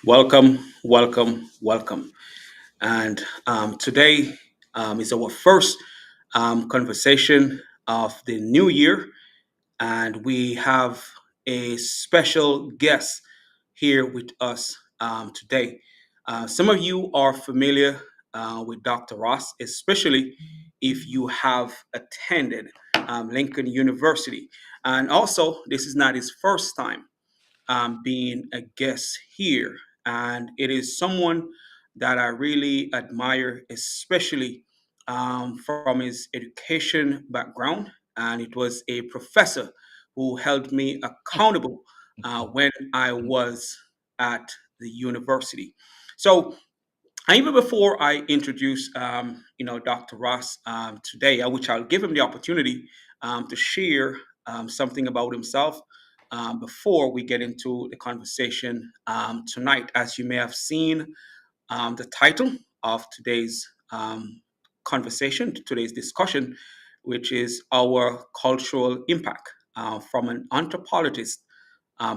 Welcome, welcome, welcome. And today is our first conversation of the new year, and we have a special guest here with us today. Some of you are familiar with Dr. Ross, especially if you have attended Lincoln University. And also, this is not his first time being a guest here. And it is someone that I really admire, especially from his education background. And it was a professor who held me accountable when I was at the university. So even before I introduce, Dr. Ross today, which I'll give him the opportunity to share something about himself before we get into the conversation tonight. As you may have seen, the title of today's conversation, today's discussion, which is our cultural impact from an anthropologist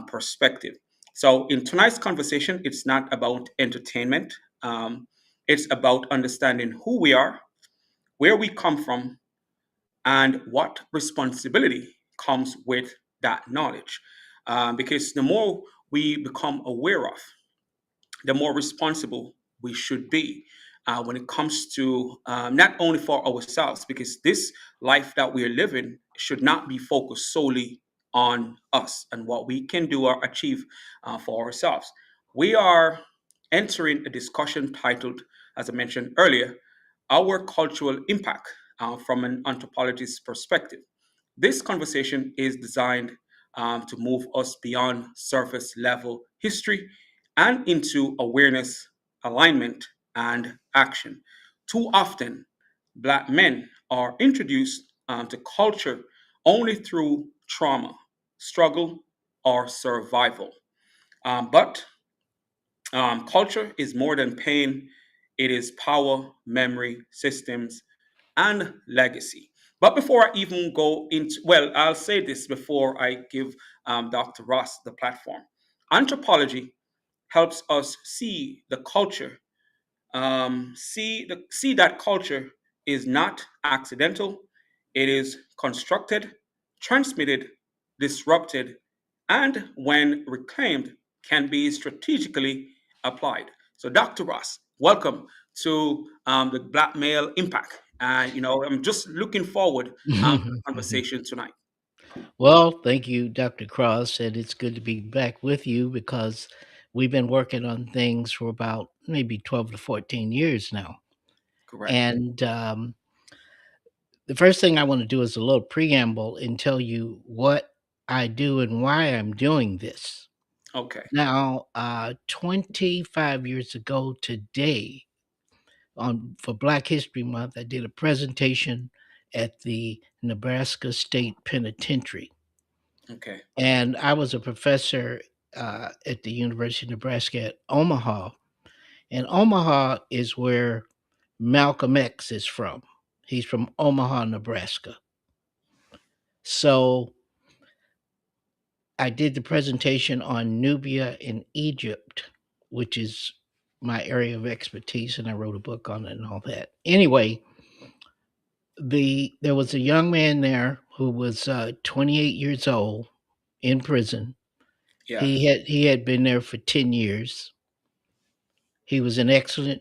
perspective. So, in tonight's conversation, it's not about entertainment. It's about understanding who we are, where we come from, and what responsibility comes with that knowledge. Because the more we become aware of, the more responsible we should be when it comes to not only for ourselves, because this life that we are living should not be focused solely on us and what we can do or achieve for ourselves. We are entering a discussion titled, as I mentioned earlier, Our Cultural Impact from an Anthropologist's Perspective. This conversation is designed to move us beyond surface level history and into awareness, alignment, and action. Too often, Black men are introduced to culture only through trauma, struggle, or survival. But culture is more than pain, it is power, memory, systems, and legacy. But before I even go into, well, I'll say this before I give Dr. Ross the platform. Anthropology helps us see the culture, see that culture is not accidental. It is constructed, transmitted, disrupted, and when reclaimed, can be strategically applied. So, Dr. Ross, welcome to the Black Male Impact. I'm just looking forward to the conversation tonight. Well, thank you, Dr. Cross, and it's good to be back with you because we've been working on things for about maybe 12 to 14 years now. Correct. And the first thing I want to do is a little preamble and tell you what I do and why I'm doing this. Okay. Now, 25 years ago today, for Black History Month, I did a presentation at the Nebraska State Penitentiary. Okay. And I was a professor at the University of Nebraska at Omaha. And Omaha is where Malcolm X is from. He's from Omaha, Nebraska. So I did the presentation on Nubia in Egypt, which is my area of expertise, and I wrote a book on it and all that. Anyway, there was a young man there who was 28 years old in prison. Yeah. He had been there for 10 years. He was in excellent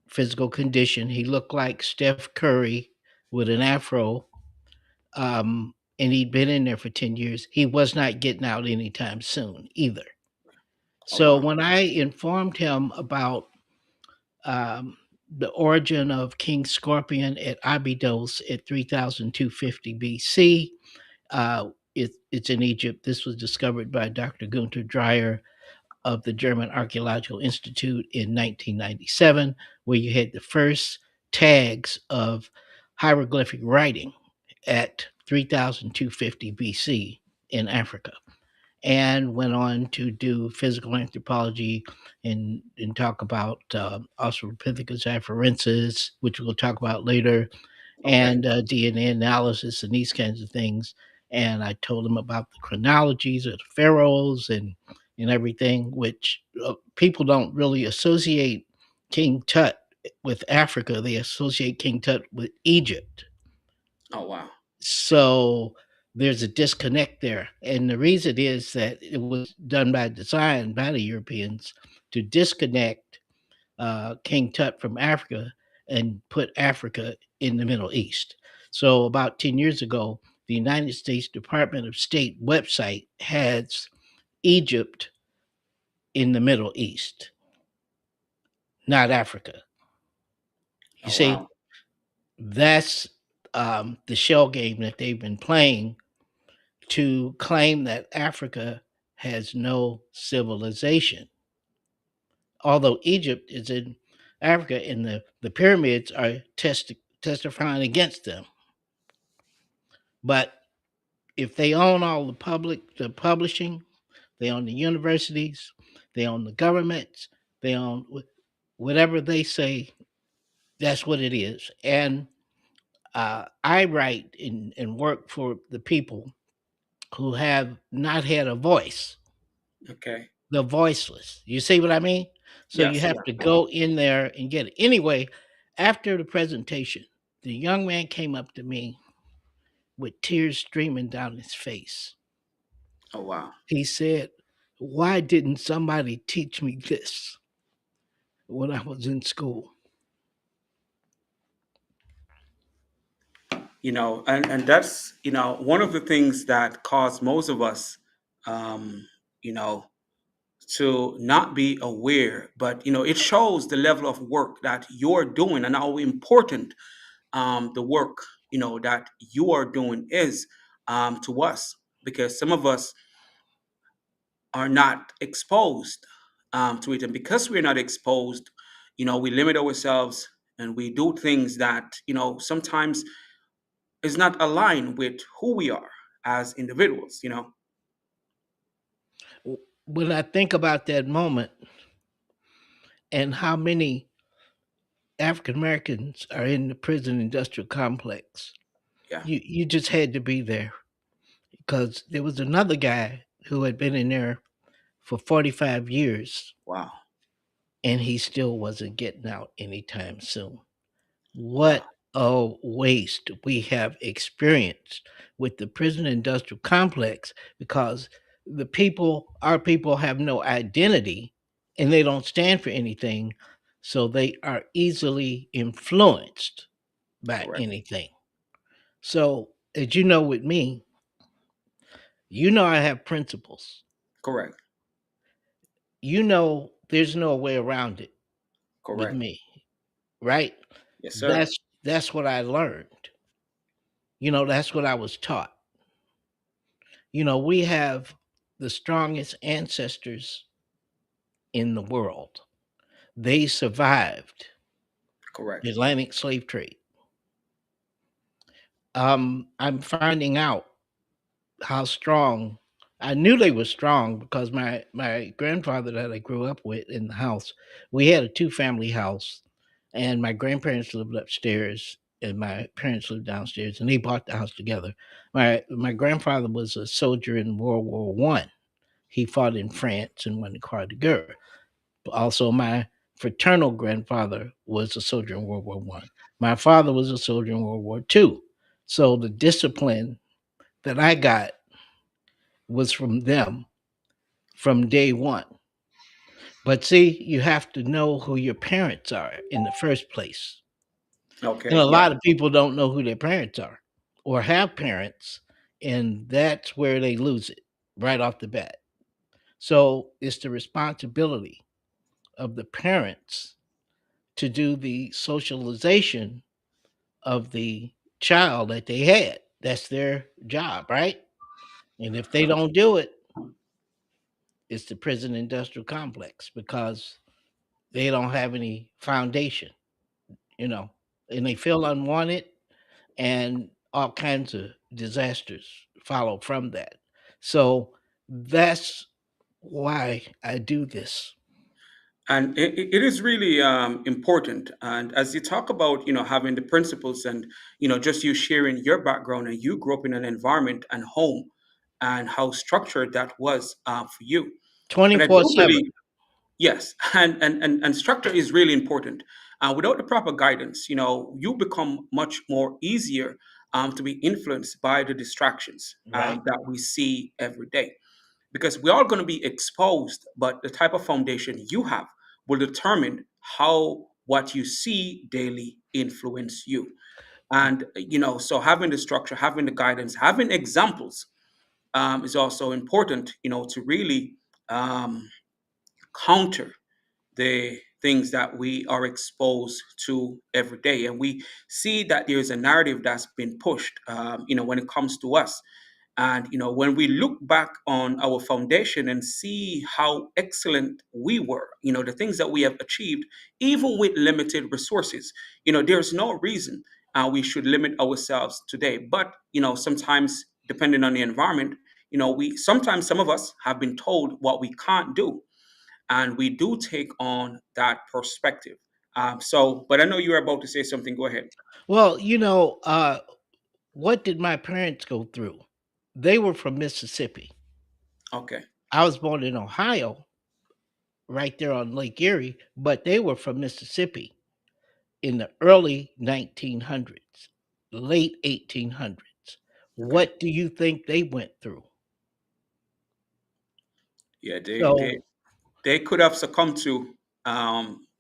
physical condition. He looked like Steph Curry with an afro, and he'd been in there for 10 years. He was not getting out anytime soon either. Oh, So wow. when I informed him about the origin of King Scorpion at Abydos at 3250 BC, it's in Egypt. This was discovered by Dr. Gunther Dreyer of the German Archaeological Institute in 1997, where you had the first tags of hieroglyphic writing at 3250 BC in Africa, and went on to do physical anthropology and talk about Australopithecus afarensis, which we'll talk about later, Okay. and DNA analysis and these kinds of things. And I told him about the chronologies of the pharaohs and and everything, which people don't really associate King Tut with Africa. They associate King Tut with Egypt. Oh wow. So there's a disconnect there. And the reason is that it was done by design by the Europeans to disconnect King Tut from Africa and put Africa in the Middle East. So about 10 years ago, the United States Department of State website has Egypt in the Middle East, not Africa. You Oh see, wow. that's the shell game that they've been playing to claim that Africa has no civilization. Although Egypt is in Africa and the pyramids are testifying against them. But if they own all the publishing, they own the universities, they own the governments, they own whatever they say, that's what it is. And I write and work for the people who have not had a voice, Okay. the voiceless. You see what I mean? So you Yes. have Yeah. to go in there and get it. Anyway, after the presentation, the young man came up to me with tears streaming down his face. Oh wow. He said, "Why didn't somebody teach me this when I was in school?" And that's one of the things that cause most of us, um, you know, to not be aware. But it shows the level of work that you're doing and how important the work that you are doing is to us, because some of us are not exposed to it, and because we're not exposed, we limit ourselves and we do things that sometimes is not aligned with who we are as individuals. When I think about that moment and how many African Americans are in the prison industrial complex, Yeah. you just had to be there because there was another guy who had been in there for 45 years Wow. and he still wasn't getting out anytime soon. Wow. What a waste we have experienced with the prison industrial complex because our people have no identity and they don't stand for anything. So they are easily influenced by Correct. anything. So, as you know, with me, I have principles. Correct. There's no way around it with Correct. me, right? Yes, sir. That's what I learned. That's what I was taught. We have the strongest ancestors in the world. They survived the Correct. Atlantic slave trade. I'm finding out how strong. I knew they were strong because my grandfather that I grew up with in the house, we had a two-family house, and my grandparents lived upstairs and my parents lived downstairs, and they bought the house together. My grandfather was a soldier in World War I. He fought in France and won the Croix de Guerre. Also, my fraternal grandfather was a soldier in World War I. My father was a soldier in World War II. So the discipline that I got was from them from day one. But see, you have to know who your parents are in the first place. And Okay. a Yeah. lot of people don't know who their parents are or have parents, and that's where they lose it right off the bat. So it's the responsibility of the parents to do the socialization of the child that they had. That's their job, right? And if they don't do it, it's the prison industrial complex because they don't have any foundation, you know, and they feel unwanted and all kinds of disasters follow from that. So that's why I do this. And it is really important. And as you talk about having the principles, and just you sharing your background, and you grew up in an environment and home, and how structured that was for you. And I 24 do 7. believe, yes, and structure is really important. Without the proper guidance, you become much more easier to be influenced by the distractions Right. that we see every day. Because we're all going to be exposed, but the type of foundation you have will determine how what you see daily influence you. And so having the structure, having the guidance, having examples is also important, to really um, counter the things that we are exposed to every day. And we see that there's a narrative that's been pushed, when it comes to us. And when we look back on our foundation and see how excellent we were, the things that we have achieved, even with limited resources, there's no reason we should limit ourselves today. But sometimes, depending on the environment, we sometimes some of us have been told what we can't do, and we do take on that perspective. But I know you were about to say something. Go ahead. Well, what did my parents go through? They were from Mississippi. Okay. I was born in Ohio, right there on Lake Erie, but they were from Mississippi in the early 1900s, late 1800s. Okay. What do you think they went through? Yeah, So, they could have succumbed to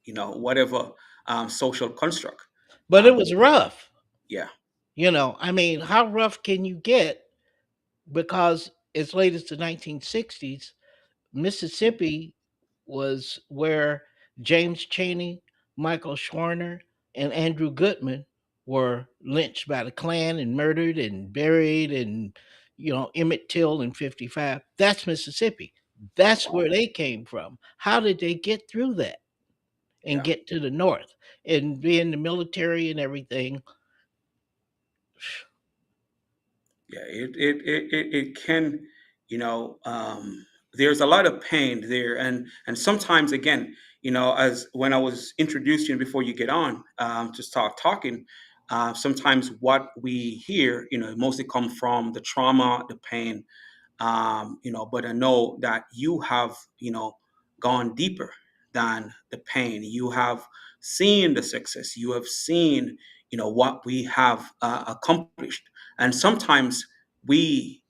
whatever social construct. but it But was rough. yeah, I mean, how rough can you get? Because as late as the 1960s, Mississippi was where James Chaney, Michael Schwerner, and Andrew Goodman were lynched by the Klan and murdered and buried, and Emmett Till in '55. That's Mississippi. That's wow, where they came from. How did they get through that and yeah. get to the north and be in the military and everything? Yeah, it can, you know, there's a lot of pain there, and sometimes again, as when I was introduced you before you get on to start talking, sometimes what we hear, mostly come from the trauma, the pain, but I know that you have, gone deeper than the pain. You have seen the success. You have seen, what we have accomplished. And sometimes we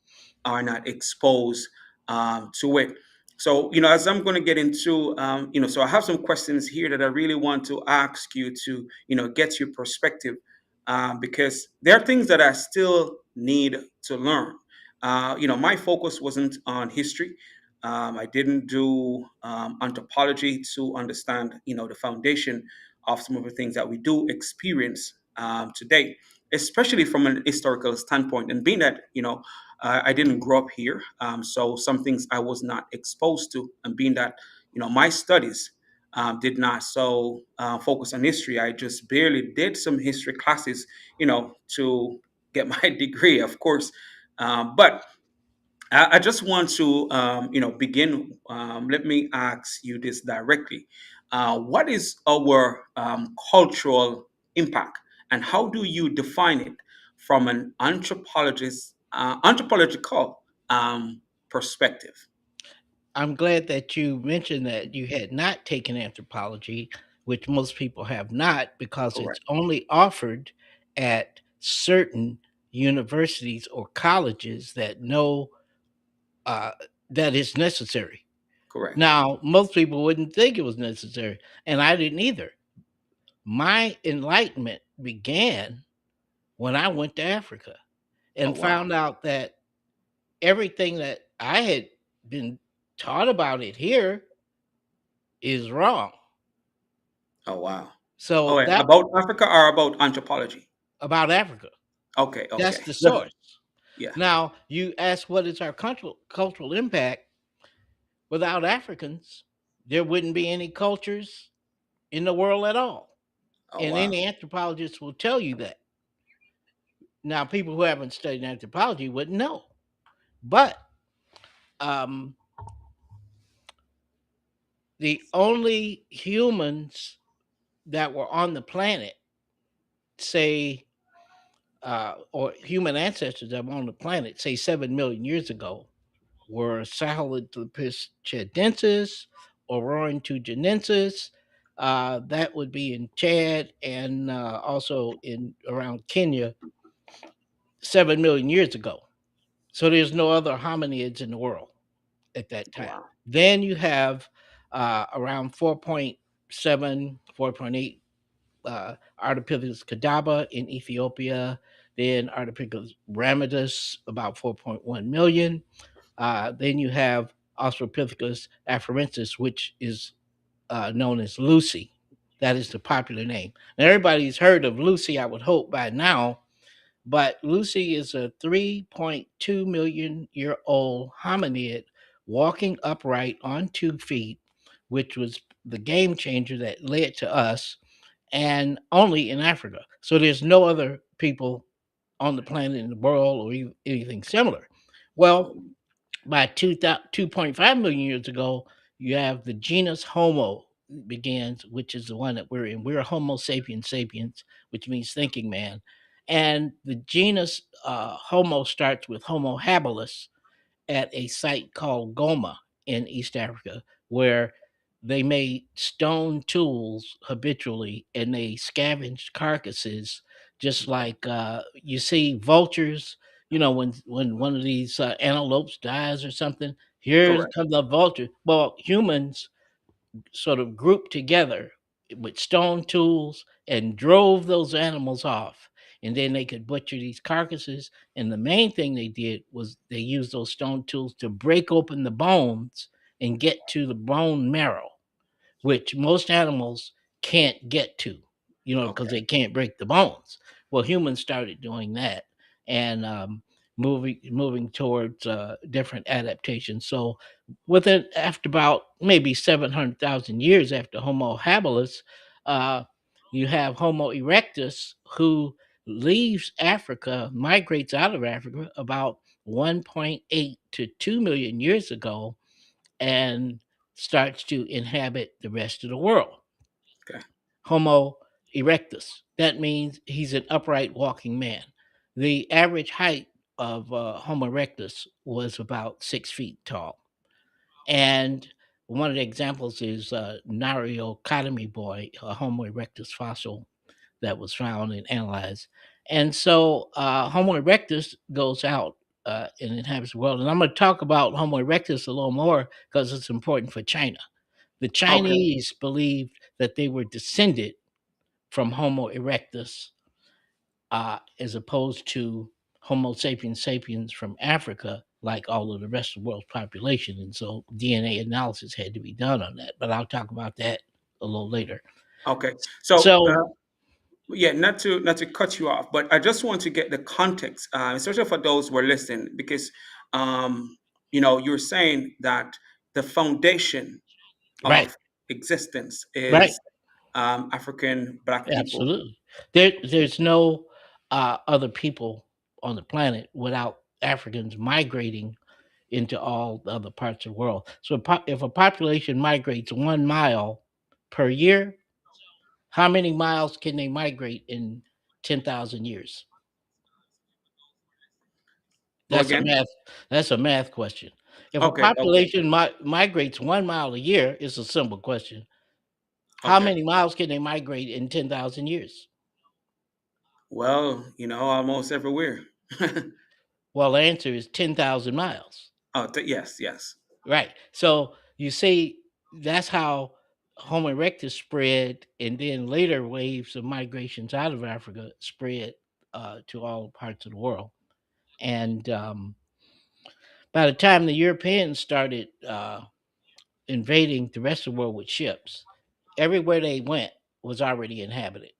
are not exposed to it. So, as I'm going to get into, so I have some questions here that I really want to ask you to, get your perspective, because there are things that I still need to learn. My focus wasn't on history. I didn't do anthropology to understand, the foundation of some of the things that we do experience today, especially from an historical standpoint. And being that, I didn't grow up here, so some things I was not exposed to. And being that, my studies did not so focus on history, I just barely did some history classes, to get my degree, of course. But I just want to, begin. Let me ask you this directly. What is our cultural impact, and how do you define it from an anthropological perspective? I'm glad that you mentioned that you had not taken anthropology, which most people have not, because it's Correct. only offered at certain universities or colleges that know uh, that it's necessary. Correct. Now, most people wouldn't think it was necessary, and I didn't either. My enlightenment began when I went to Africa Oh and wow. found out that everything that I had been taught about it here is wrong. Oh wow. Oh, So wait, that about Africa or about anthropology? about Africa. Okay. That's Okay. the Yeah. source. Yeah. Now, you ask what is our cultural impact. Without Africans, there wouldn't be any cultures in the world at all. Oh And wow. any anthropologist will tell you that. Now, people who haven't studied anthropology wouldn't know. But um, the only humans that were on the planet, say, or human ancestors that were on the planet, say 7 million years ago, were Sahelanthropus chadensis, Ororantugenensis. That would be in Chad and also in around Kenya 7 million years ago. So there's no other hominids in the world at that time. Wow. Then you have around 4.7, 4.8 Ardipithecus cadabra in Ethiopia, then Ardipithecus ramidus, about 4.1 million. Then you have Australopithecus afarensis, which is known as Lucy. That is the popular name. Now, everybody's heard of Lucy, I would hope, by now, but Lucy is a 3.2 million year old hominid walking upright on 2 feet, which was the game changer that led to us, and only in Africa. So there's no other people on the planet in the world or anything similar. Well, by 2.5 million years ago, you have the genus Homo begins, which is the one that we're in. We're Homo sapiens sapiens, which means thinking man. And the genus Homo starts with Homo habilis, at a site called Goma in East Africa, where they made stone tools habitually and they scavenged carcasses, just like you see vultures. You know, when one of these antelopes dies or something, here Correct. comes the vulture. Well, humans sort of grouped together with stone tools and drove those animals off. And then they could butcher these carcasses. And the main thing they did was they used those stone tools to break open the bones and get to the bone marrow, which most animals can't get to, because Okay. they can't break the bones. Well, humans started doing that and moving towards different adaptations. So, within after about maybe 700,000 years after Homo habilis, uh, you have Homo erectus who leaves Africa, migrates out of Africa about 1.8 to 2 million years ago, and starts to inhabit the rest of the world. Okay. Homo erectus. That means he's an upright walking man. The average height of Homo erectus was about 6 feet tall. And one of the examples is Nariocotomy boy, a Homo erectus fossil that was found and analyzed. And so Homo erectus goes out and inhabits the world. And I'm going to talk about Homo erectus a little more because it's important for China. The Okay. Chinese believed that they were descended from Homo erectus as opposed to Homo sapiens sapiens from Africa, like all of the rest of the world's population. And so DNA analysis had to be done on that. But I'll talk about that a little later. Okay. So, So, yeah, not to cut you off, but I just want to get the context, especially for those who are listening, because um, you're saying that the foundation right, of existence right. is African Black people. Absolutely. There's no other people on the planet without Africans migrating into all the other parts of the world. So if a population migrates 1 mile per year, how many miles can they migrate in 10,000 years? Go That's a again. math. That's a math question. If a Okay. Okay. population migrates 1 mile a year, it's a simple question. How Okay. many miles can they migrate in 10,000 years? Well, almost everywhere. Well, the answer is 10,000 miles. Oh, yes, yes. Right. So you see, that's how Homo erectus spread, and then later waves of migrations out of Africa spread to all parts of the world. And by the time the Europeans started invading the rest of the world with ships, everywhere they went was already inhabited.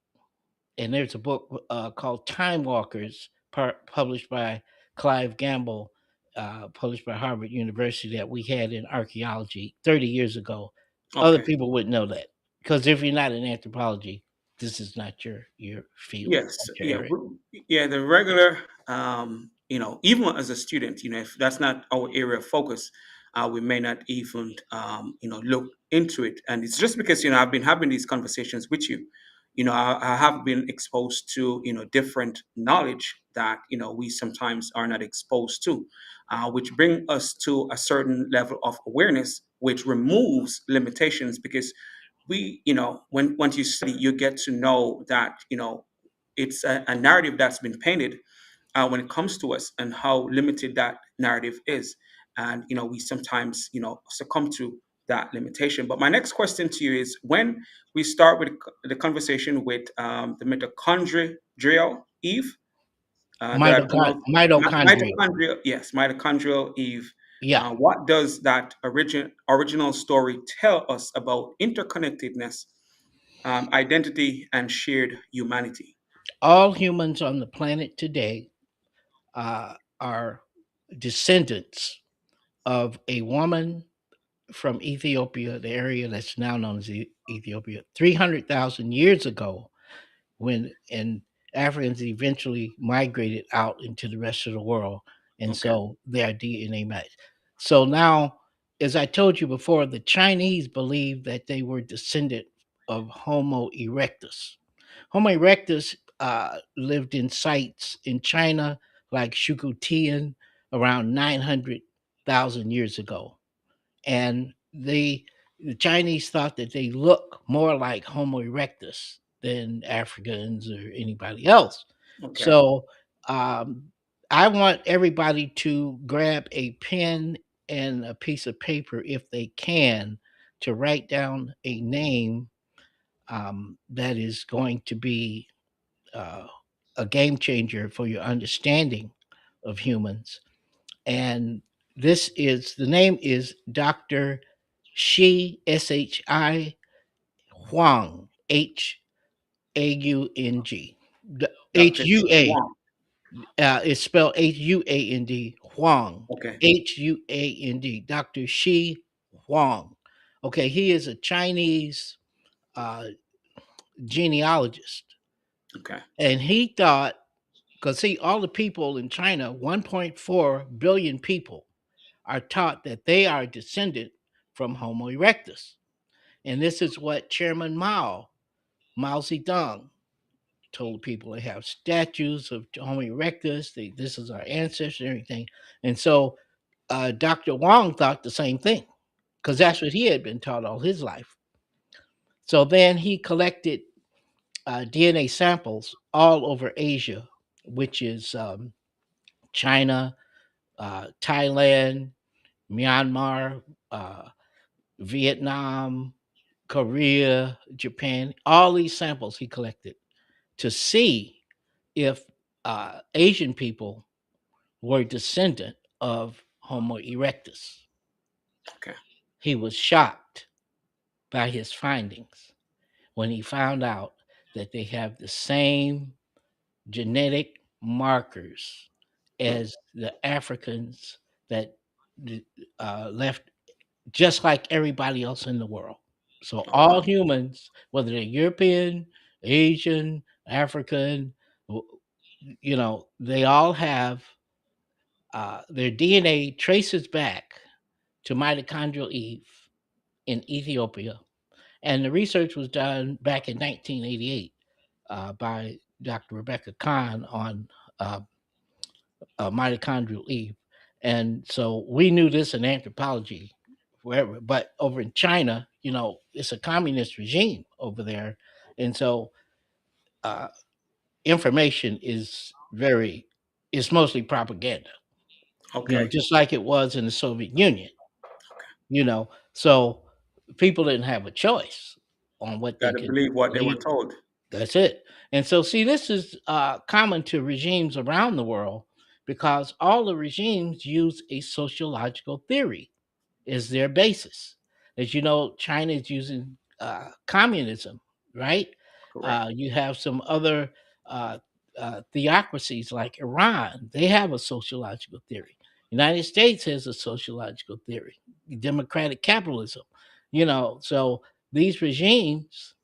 And there's a book called Time Walkers, published by Clive Gamble, published by Harvard University, that we had in archaeology 30 years ago. Other Okay. people wouldn't know that because if you're not in anthropology, this is not your field, Yes. not your Yeah. area. Yeah. The regular, even as a student, if that's not our area of focus, we may not even, look into it. And it's just because, I've been having these conversations with you, I have been exposed to different knowledge that we sometimes are not exposed to, which bring us to a certain level of awareness, which removes limitations because when once you study, you get to know that it's a narrative that's been painted when it comes to us and how limited that narrative is. And we sometimes succumb to that limitation. But my next question to you is, when we start with the conversation with the mitochondrial Eve, did I pronounce Mitochondria. mitochondrial? Yes, mitochondrial Eve. Yeah. What does that original story tell us about interconnectedness, identity, and shared humanity? All humans on the planet today are descendants of a woman from Ethiopia, the area that's now known as Ethiopia, 300,000 years ago, when and Africans eventually migrated out into the rest of the world, and Okay. so their DNA matched. So now, as I told you before, the Chinese believed that they were descendant of Homo erectus. Homo erectus lived in sites in China like Shukutian around 900,000 years ago, and the Chinese thought that they look more like Homo erectus than Africans or anybody else. Okay. So um, I want everybody to grab a pen and a piece of paper if they can to write down a name that is going to be uh, a game changer for your understanding of humans. And this is the name is Dr. Shi Huang Haung. Dr. Hua. Wang. It's spelled Huand. Huang. Okay. Huand. Dr. Shi Huang. Okay, he is a Chinese uh, genealogist, Okay. and he thought, because see, all the people in China, 1.4 billion people, are taught that they are descended from Homo erectus. And this is what Chairman Mao Zedong, told people. They have statues of Homo erectus. This is our ancestor and everything. And so Dr. Wong thought the same thing because that's what he had been taught all his life. So then he collected DNA samples all over Asia, which is China, Thailand, Myanmar, uh, Vietnam, Korea, Japan, all these samples he collected to see if Asian people were descendant of Homo erectus. Okay. He was shocked by his findings when he found out that they have the same genetic markers Hmm. as the Africans that left, just like everybody else in the world. So Oh all wow. humans, whether they're European, Asian, African, they all have their DNA traces back to mitochondrial Eve in Ethiopia. And the research was done back in 1988 by Dr. Rebecca Kahn on uh, mitochondrial Eve. And so we knew this in anthropology wherever, but over in China, it's a communist regime over there. And so uh, information is mostly propaganda, Okay. just like it was in the Soviet Union, So people didn't have a choice on what they Got to could believe what they were believe. told. That's it. And so, see, this is common to regimes around the world because all the regimes use a sociological theory as their basis. As you know, China is using communism, right? Correct. You have some other uh, theocracies like Iran, they have a sociological theory. United States has a sociological theory, democratic capitalism, so these regimes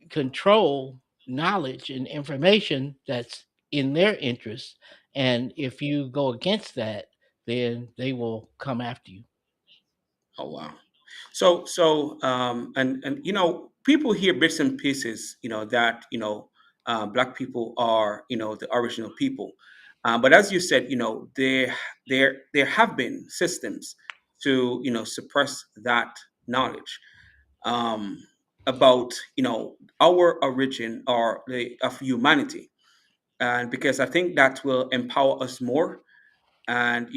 control knowledge and information that's in their interest. And if you go against that, then they will come after you. Oh wow. And people hear bits and pieces, that black people are, the original people, but as you said, there have been systems to, suppress that knowledge, um, about, our origin, or of humanity, and because I think that will empower us more, and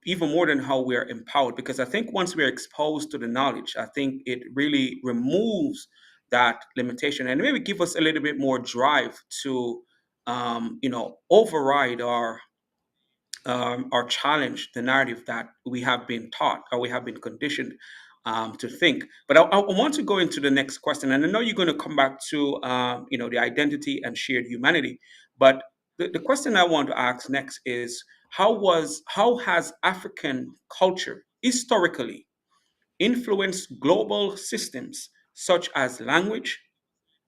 even more than how we are empowered, because I think once we're exposed to the knowledge, I think it really removes that limitation, and maybe give us a little bit more drive to override or challenge the narrative that we have been taught, or we have been conditioned to think. But I want to go into the next question, and I know you're going to come back to the identity and shared humanity. But the question I want to ask next is, how has African culture historically influenced global systems such as language,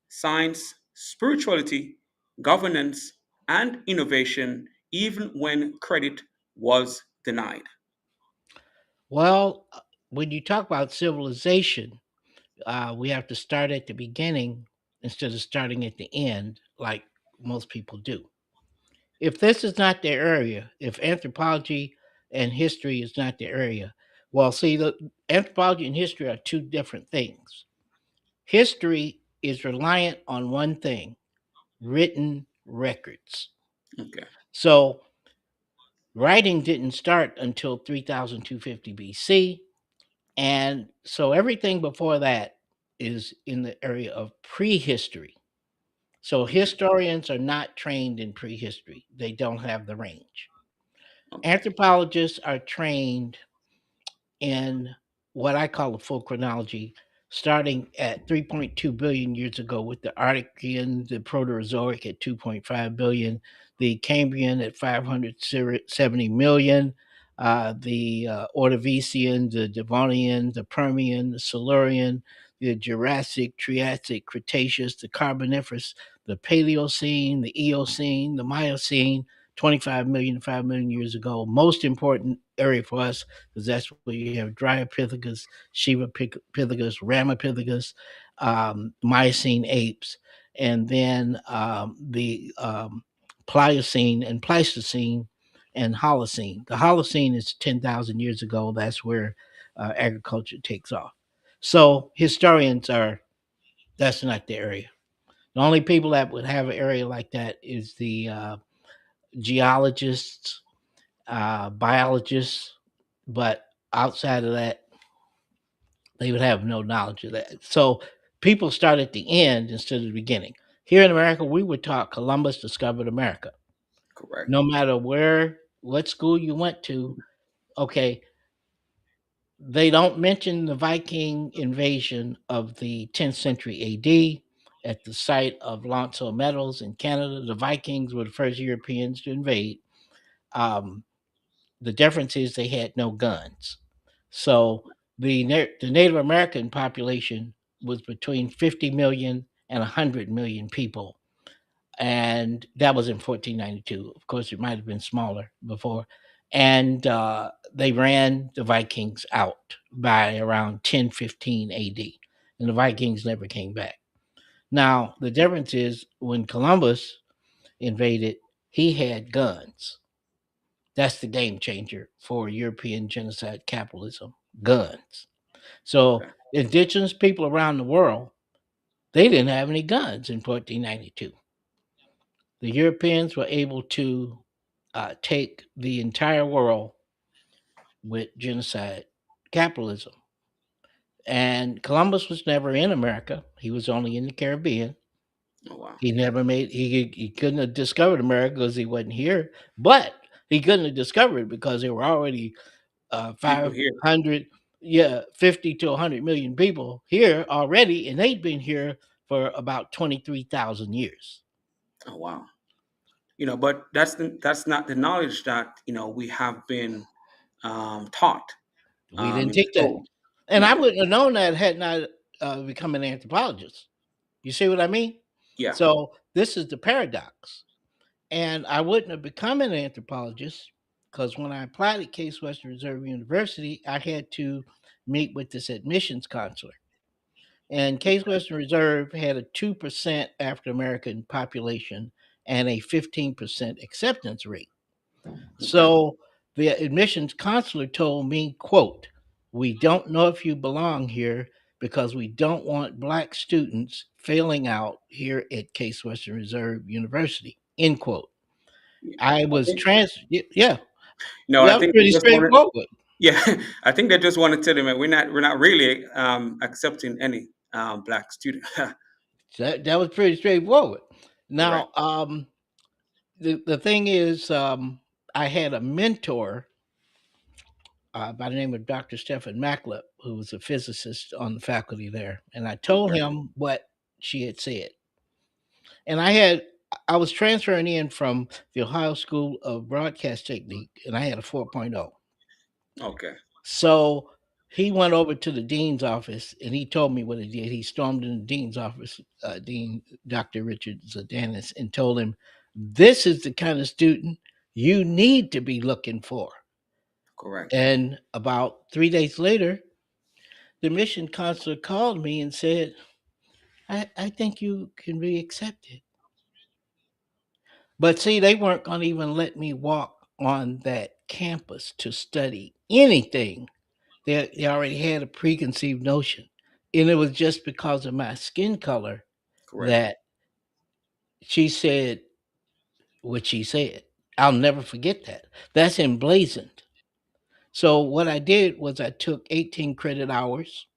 science, spirituality, governance, and innovation, even when credit was denied? Well, when you talk about civilization, we have to start at the beginning instead of starting at the end, like most people do. If this is not their area, if anthropology and history is not their area, well, see, the anthropology and history are two different things. History is reliant on one thing: written records. Okay, So, writing didn't start until 3250 BC. And so, everything before that is in the area of prehistory. So, okay, historians are not trained in prehistory, they don't have the range. okay, Anthropologists are trained in what I call a full chronology, starting at 3.2 billion years ago with the Archean, the Proterozoic at 2.5 billion, the Cambrian at 570 million, the Ordovician, the Devonian, the Permian, the Silurian, the Jurassic, Triassic, Cretaceous, the Carboniferous, the Paleocene, the Eocene, the Miocene, 25 million, 5 million years ago. Most important area for us because that's where you have Dryopithecus, Shiva-Pithecus, Ramapithecus, Miocene apes, and then the Pliocene and Pleistocene and Holocene. The Holocene is 10,000 years ago. That's where agriculture takes off. So historians are, that's not the area. The only people that would have an area like that is the geologists, biologists, but outside of that, they would have no knowledge of that. So people start at the end instead of the beginning. Here in America, we were taught Columbus discovered America. correct. No matter where, what school you went to, okay, they don't mention the Viking invasion of the 10th century AD at the site of Lonzo Meadows in Canada. The Vikings were the first Europeans to invade. Um, the difference is they had no guns. So the Native American population was between 50 million and 100 million people. And that was in 1492. Of course, it might have been smaller before. And they ran the Vikings out by around 1015 AD. And the Vikings never came back. Now, the difference is when Columbus invaded, he had guns. That's the game changer for European genocide capitalism: guns. So Okay, indigenous people around the world, they didn't have any guns in 1492. The Europeans were able to take the entire world with genocide capitalism. And Columbus was never in America. He was only in the Caribbean. oh wow, He never made he couldn't have discovered America because he wasn't here. But he couldn't have discovered it because there were already people here. 500, yeah, 50 to 100 million people here already, and they'd been here for about 23,000 years. Oh wow. But that's not the knowledge that we have been taught We didn't in take that. school. And I No. wouldn't have known that had not become an anthropologist. You see what I mean? Yeah. So this is the paradox. And I wouldn't have become an anthropologist because when I applied at Case Western Reserve University, I had to meet with this admissions counselor. And Case Western Reserve had a 2% African American population and a 15% acceptance rate. Okay. So the admissions counselor told me, quote, "We don't know if you belong here because we don't want black students failing out here at Case Western Reserve University," end quote. Yeah. I I was think yeah, no, I that was think they pretty just wanted. straightforward. Yeah, I think they just want to tell them that we're not really accepting any black student. That was pretty straightforward. Correct. Now, the thing is, I had a mentor by the name of Dr. Stephen Macklip, who was a physicist on the faculty there, and I told Okay. him what she had said. And I was transferring in from the Ohio School of Broadcast Technique, and I had a 4.0. Okay. So he went over to the dean's office and he told me what he did. He stormed in the dean's office, Dean Dr. Richard Zadanis, and told him, "This is the kind of student you need to be looking for." Correct. And about 3 days later, the mission counselor called me and said, I think you can be accepted. But see, they weren't going to even let me walk on that campus to study anything. They already had a preconceived notion. And it was just because of my skin color Correct. that she said what she said. I'll never forget that. That's emblazoned. So what I did was I took 18 credit hours.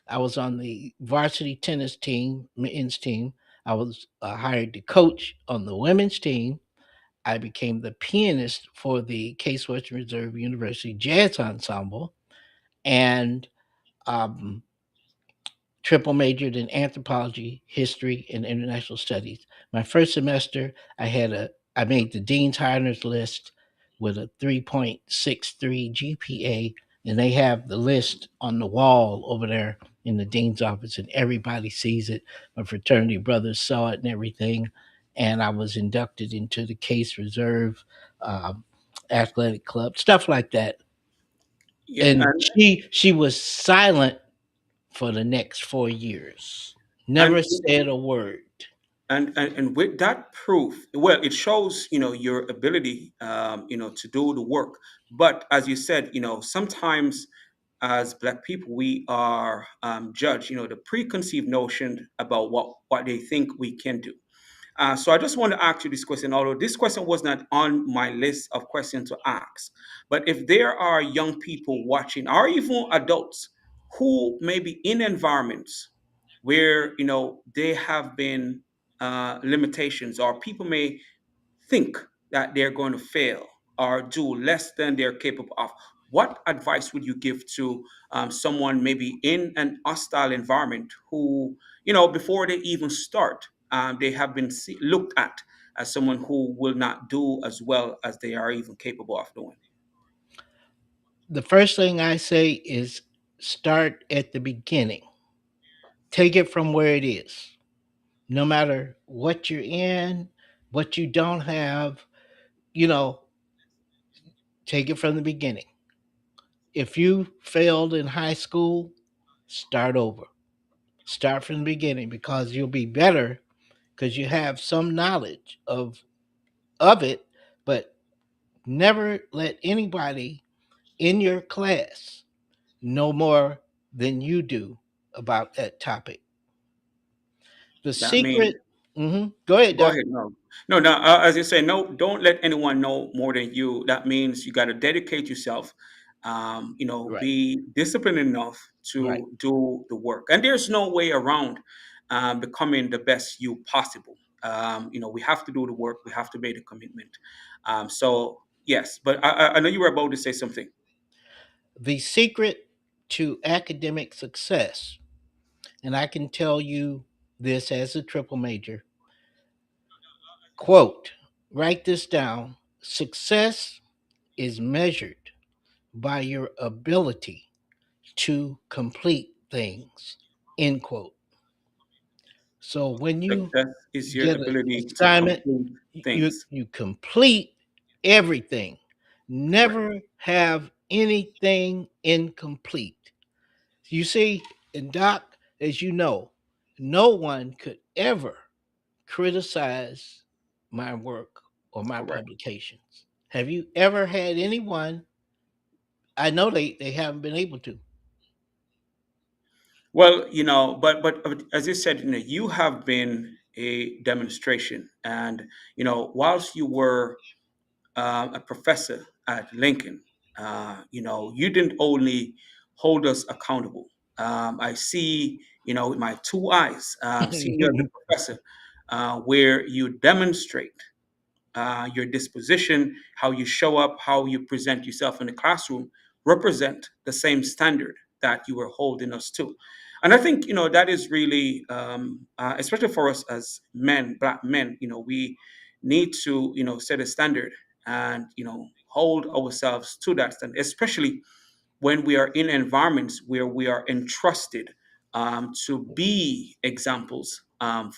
I was on the varsity tennis team, men's team. I was hired to coach on the women's team. I became the pianist for the Case Western Reserve University Jazz Ensemble and um, triple majored in anthropology, history, and international studies. My first semester, I made the dean's honors list with a 3.63 GPA, and they have the list on the wall over there in the dean's office, and everybody sees it. My fraternity brothers saw it and everything, and I was inducted into the Case Reserve um, athletic club, stuff like that. Yeah, And she was silent for the next 4 years. and Never said a word. and with that proof, well, it shows your ability, to do the work. But as you said, sometimes as black people we are judged, the preconceived notion about what they think we can do. So I just want to ask you this question, although this question was not on my list of questions to ask. But if there are young people watching, or even adults, who may be in environments where they have been limitations, or people may think that they're going to fail or do less than they're capable of, what advice would you give to someone maybe in an hostile environment who, before they even start, they have been looked at as someone who will not do as well as they are even capable of doing? The first thing I say is start at the beginning. Take it from where it is. No matter what you're in, what you don't have, you know, take it from the beginning. If you failed in high school, start over. Start from the beginning because you'll be better because you have some knowledge of it, but never let anybody in your class know more than you do about that topic. The That means secret, go ahead, Go Doc. ahead. No, no, no. As you say, no, don't let anyone know more than you. That means you got to dedicate yourself. Right, Be disciplined enough right. to do the work. And there's no way around becoming the best you possible. We have to do the work. We have to make the commitment. So yes, but I know you were about to say something. The secret to academic success, and I can tell you this as a triple major, quote, write this down. Success is measured by your ability to complete things, end quote. So when you Success is your get an ability to assignment, complete you things. you complete everything. Correct. Never have anything incomplete. You see, and Doc, as you know, no one could ever criticize my work or my Correct. publications. Have you ever had anyone? I know they haven't been able to. Well, but as you said, you have been a demonstration, and whilst you were a professor at Lincoln, you didn't only hold us accountable. I see, with my two eyes, seeing you as a professor, where you demonstrate your disposition, how you show up, how you present yourself in the classroom, represent the same standard that you were holding us to. And I think, that is really, especially for us as men, black men, we need to, set a standard and, hold ourselves to that standard, especially when we are in environments where we are entrusted to be examples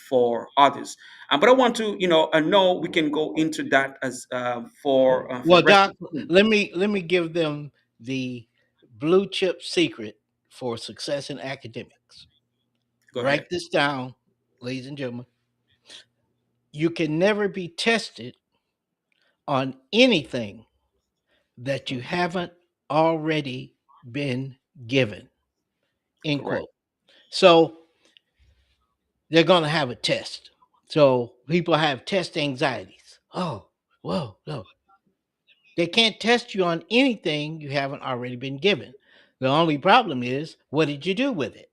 for others. But I want to, I know we can go into that as for Well, the rest of Doc, the team. let me give them the blue chip secret for success in academics. Go ahead. Write this down, ladies and gentlemen. You can never be tested on anything that you haven't already been given. End Correct. quote. So they're going to have a test. So people have test anxieties. Oh, whoa, no. They can't test you on anything you haven't already been given. The only problem is, what did you do with it?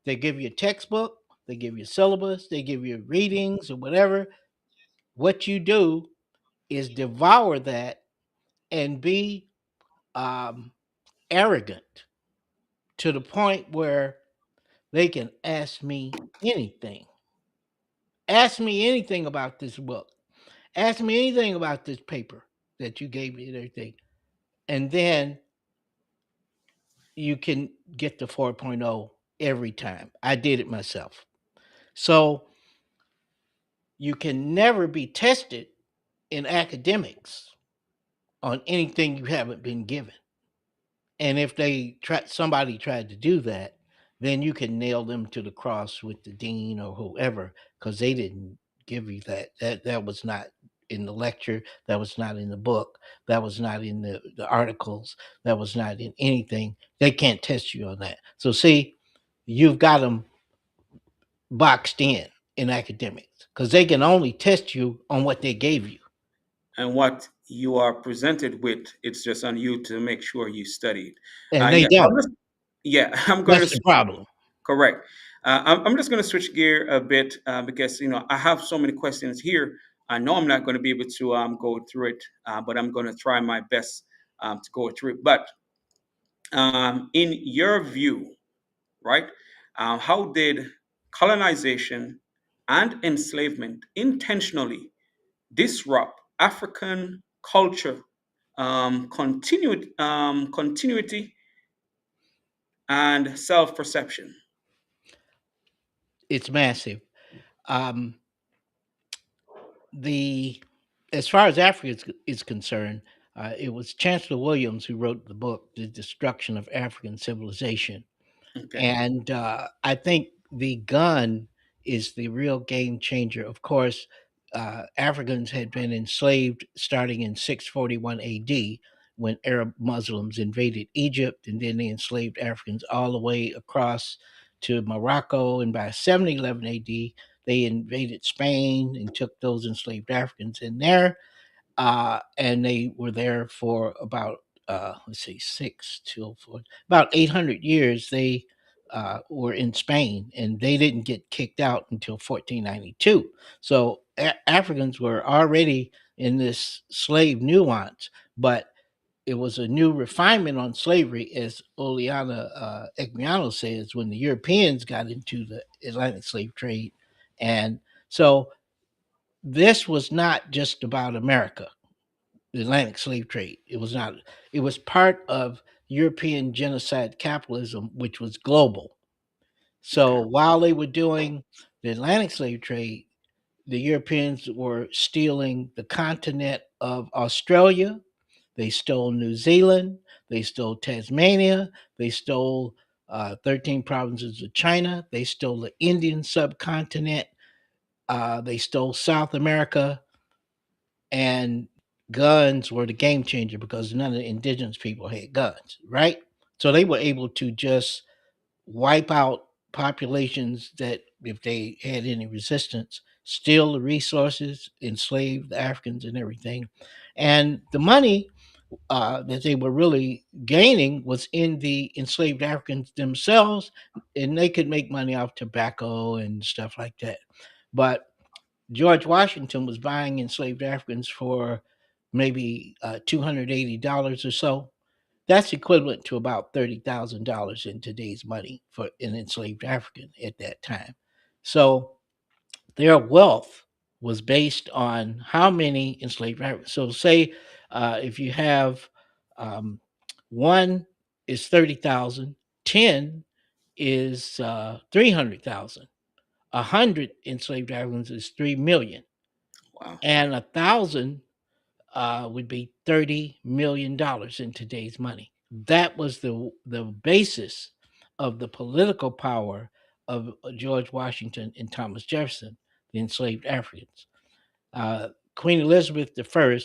They give you a textbook, they give you a syllabus, they give you readings or whatever. What you do is devour that and be um, arrogant to the point where they can ask me anything. Ask me anything about this book. Ask me anything about this paper that you gave me and everything. And then you can get the 4.0 every time. I did it myself. So you can never be tested in academics on anything you haven't been given. And if somebody tried to do that, then you can nail them to the cross with the dean or whoever, because they didn't give you that. That was not in the lecture. That was not in the book. That was not in the articles. That was not in anything. They can't test you on that. So see, you've got them boxed in academics because they can only test you on what they gave you, And what you are presented with, it's just on you to make sure you studied. and they Yeah, don't. yeah, I'm going That's to the problem. correct. I'm just going to switch gear a bit because I have so many questions here. I know I'm not going to be able to go through it, but I'm going to try my best to go through it. But in your view, right? How did colonization and enslavement intentionally disrupt African culture, continuity, and self perception? It's massive. Um, the As far as Africa is concerned, it was Chancellor Williams who wrote the book, "The Destruction of African Civilization," Okay, and I think the gun is the real game changer. Of course, Africans had been enslaved starting in 641 A.D. when Arab Muslims invaded Egypt, and then they enslaved Africans all the way across to Morocco. And by 711 A.D., they invaded Spain and took those enslaved Africans in there, and they were there for about let's see, six till four, about 800 years. They were in Spain, and they didn't get kicked out until 1492. So Africans were already in this slave nuance, but it was a new refinement on slavery, as Oleana Egmiano says, when the Europeans got into the Atlantic slave trade. And so this was not just about America, the Atlantic slave trade. It was not. It was part of European genocide capitalism, which was global. So okay, while they were doing the Atlantic slave trade, the Europeans were stealing the continent of Australia. They stole New Zealand. They stole Tasmania. They stole 13 provinces of China. They stole the Indian subcontinent. They stole South America, and guns were the game changer because none of the indigenous people had guns, right? So they were able to just wipe out populations that, if they had any resistance, steal the resources, enslave the Africans and everything. And the money that they were really gaining was in the enslaved Africans themselves, and they could make money off tobacco and stuff like that. But George Washington was buying enslaved Africans for maybe $280 or so. That's equivalent to about $30,000 in today's money for an enslaved African at that time. So their wealth was based on how many enslaved Africans. So, say if you have um, one is 30,000, 10 is 300,000, 100 enslaved Africans is 3 million, Wow. and 1,000 would be $30 million in today's money. That was the basis of the political power of George Washington and Thomas Jefferson, the enslaved Africans. Queen Elizabeth I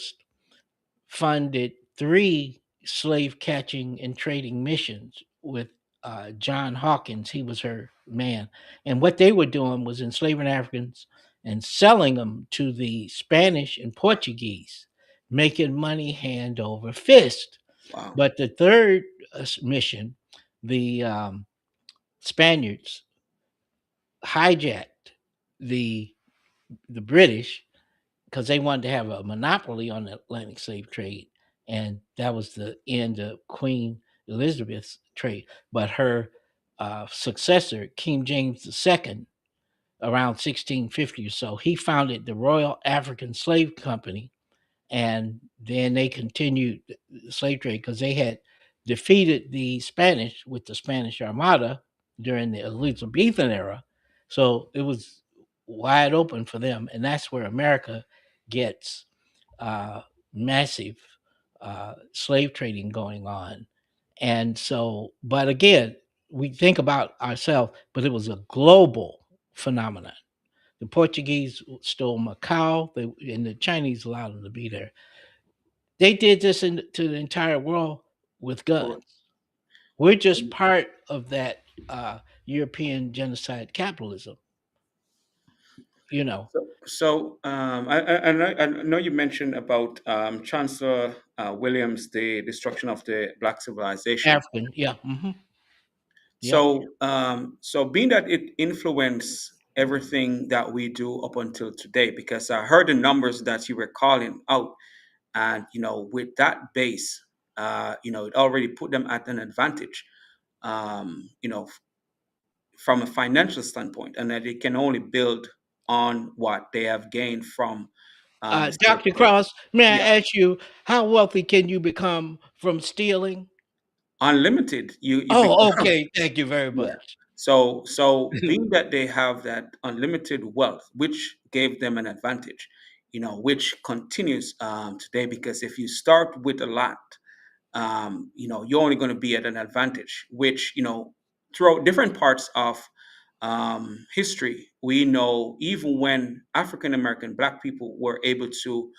funded three slave catching and trading missions with John Hawkins. He was her man. And what they were doing was enslaving Africans and selling them to the Spanish and Portuguese, making money hand over fist. Wow. But the third mission, the Spaniards hijacked the the British because they wanted to have a monopoly on the Atlantic slave trade, and that was the end of Queen Elizabeth's trade. But her successor, King James II, around 1650 or so, he founded the Royal African Slave Company, and then they continued the slave trade because they had defeated the Spanish with the Spanish Armada during the Elizabethan era. So it was wide open for them, and that's where America gets massive slave trading going on. And so, but again, we think about ourselves, but it was a global phenomenon. The Portuguese stole Macau, and the Chinese allowed them to be there. They did this to the entire world with Correct. guns. We're just part of that European genocide capitalism, you know. I know you mentioned about Chancellor Williams, the destruction of the black civilization. African, yeah, yep. So being that it influenced everything that we do up until today, because I heard the numbers that you were calling out, and with that base, it already put them at an advantage, um, you know, from a financial standpoint, and that they can only build on what they have gained from the slave Dr. trade. Cross, may Yeah, I ask you, how wealthy can you become from stealing? unlimited. You Oh, become. okay. Thank you very Yeah. much. So being that they have that unlimited wealth, which gave them an advantage, which continues today, because if you start with a lot, you're only going to be at an advantage, which, throughout different parts of history, we know even when African American Black people were able to,